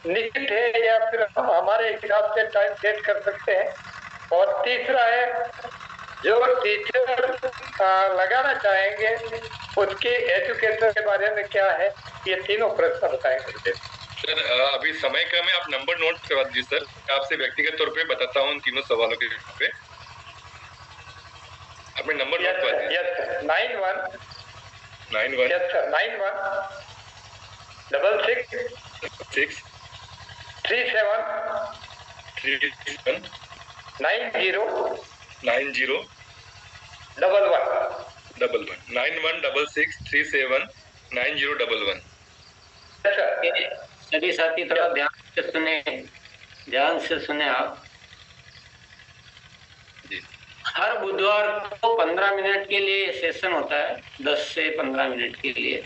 निश्चित है या फिर हम हमारे हिसाब से टाइम सेट कर सकते हैं। और तीसरा है जो टीचर लगाना चाहेंगे उसके एजुकेशन के बारे में क्या है। ये तीनों प्रश्न बताएंगे सर। अभी समय कम है, आप नंबर नोट करवा दीजिए सर। आपसे व्यक्तिगत तौर पे बताता हूँ इन तीनों सवालों के पे। अपने नंबर नोट करवा दीजिए। Yes 91 yes sir 91 66 37 90 11 9166379011। सभी साथी थोड़ा ध्यान से सुने आप। हर बुधवार को 15 मिनट के लिए सेशन होता है, 10 से 15 मिनट के लिए।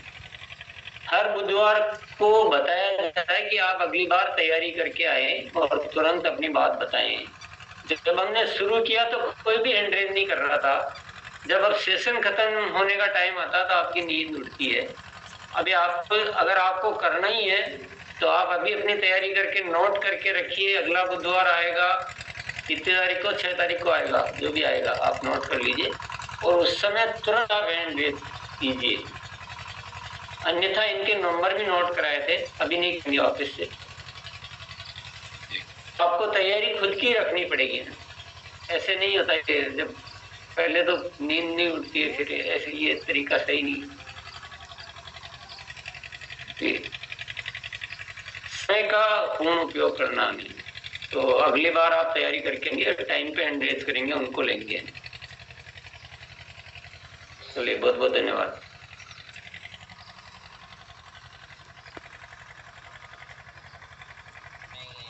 हर बुधवार को बताया जाता है कि आप अगली बार तैयारी करके आए और तुरंत अपनी बात बताएं। जब हमने शुरू किया तो कोई भी हैंड नहीं कर रहा था। जब अब सेशन खत्म होने का टाइम आता है तो आपकी नींद उड़ती है। अभी आप अगर आपको करना ही है तो आप अभी अपनी तैयारी करके नोट करके रखिए। अगला बुधवार आएगा, कितनी तारीख को, 6 तारीख को आएगा, जो भी आएगा आप नोट कर लीजिए और उस समय तुरंत आप हैंड रेज कीजिए। अन्यथा इनके नंबर भी नोट कराए थे, अभी नहीं करेंगे ऑफिस से। आपको तैयारी खुद की रखनी पड़ेगी ना, ऐसे नहीं होता है। जब पहले तो नींद नहीं उठती है, फिर ऐसे ये तरीका सही नहीं। समय का पूर्ण उपयोग करना नहीं। तो अगली बार आप तैयारी करके टाइम पे हैंड रेज करेंगे, उनको लेंगे। चलिए, बहुत बहुत धन्यवाद।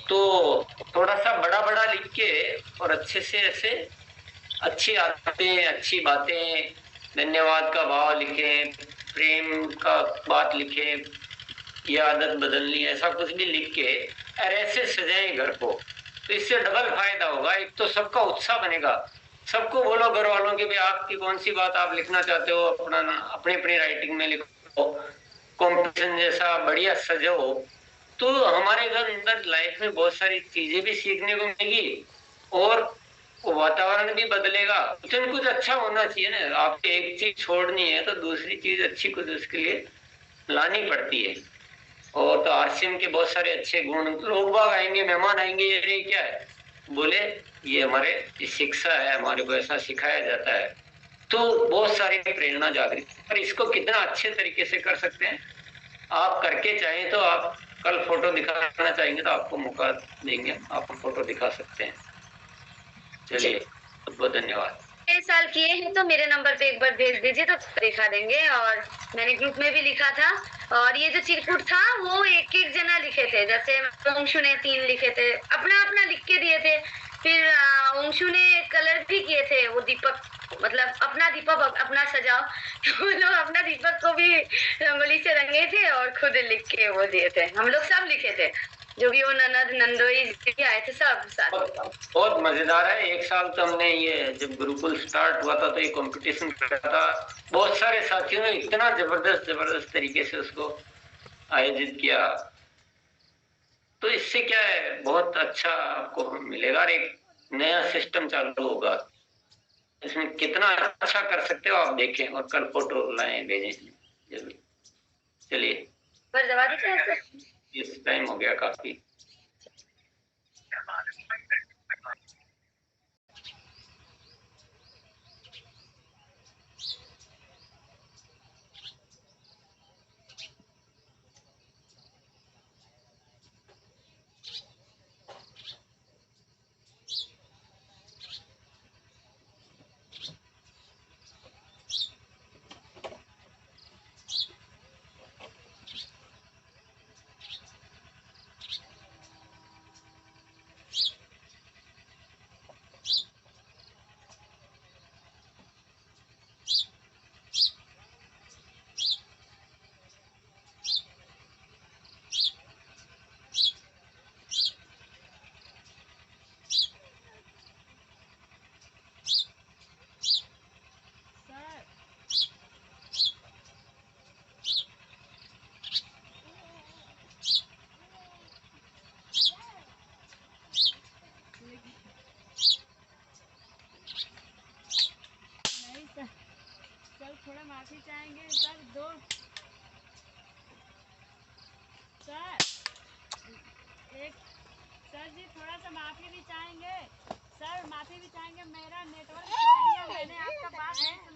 तो थोड़ा सा बड़ा बड़ा लिख के और अच्छे से ऐसे अच्छी आदतें, अच्छी बातें, धन्यवाद का भाव लिखें, प्रेम का बात लिखें, ये आदत बदलनी है, ऐसा कुछ भी लिख के और ऐसे सजाएं घर को, तो इससे डबल फायदा होगा। एक तो सबका उत्साह बनेगा, सबको बोलो घर वालों के भी आपकी कौन सी बात आप लिखना चाहते हो, अपना अपनी अपनी राइटिंग में लिखो, कंपटीशन जैसा बढ़िया सजो, तो हमारे घर अंदर लाइफ में बहुत सारी चीजें भी सीखने को मिलेगी और वातावरण भी बदलेगा। कुछ न कुछ अच्छा होना चाहिए ना, आपको एक चीज छोड़नी है तो दूसरी चीज अच्छी कुछ उसके लिए लानी पड़ती है। और तो आरसीएम के बहुत सारे अच्छे गुण, लोग बाग आएंगे, मेहमान आएंगे, ये क्या है, बोले ये हमारे शिक्षा है, हमारे को ऐसा सिखाया जाता है, तो बहुत सारी प्रेरणा जागृत। पर इसको कितना अच्छे तरीके से कर सकते हैं आप, करके चाहें तो आप कल फोटो दिखाना चाहेंगे तो आपको मौका देंगे, आप फोटो दिखा सकते हैं। चलिए, बहुत बहुत धन्यवाद। 6 साल किए हैं तो मेरे नंबर पे एक बार भेज दीजिए तो दिखा देंगे। और मैंने ग्रुप में भी लिखा था, और ये जो चिरकुट था वो एक एक जना लिखे थे, जैसे अंशु ने 3 लिखे थे, अपना अपना लिख के दिए थे। फिर अंशु ने कलर भी किए थे, वो दीपक, मतलब अपना दीपक अपना सजाओ, तो लोग अपना दीपक को भी रंगोली से रंगे थे और खुद लिख के वो दिए थे। हम लोग सब लिखे थे, जो भी वो ननद नंदोई आए थे सब साथ। बहुत मजेदार है। एक साल तो हमने ये जब गुरुकुल स्टार्ट हुआ था तो ये कंपटीशन करा था, बहुत सारे साथियों ने इतना जबरदस्त तरीके से उसको आयोजित किया, तो इससे क्या है, बहुत अच्छा आपको मिलेगा और एक नया सिस्टम चालू होगा। इसमें कितना अच्छा कर सकते हो आप देखें, और कल फोटो लाएं भेजें जरूर। चलिए, इस टाइम हो गया काफी। थोड़ा माफी चाहेंगे सर, सर जी थोड़ा सा माफी भी चाहेंगे सर, माफी भी चाहेंगे। मेरा नेटवर्क मैंने आपका बात नहीं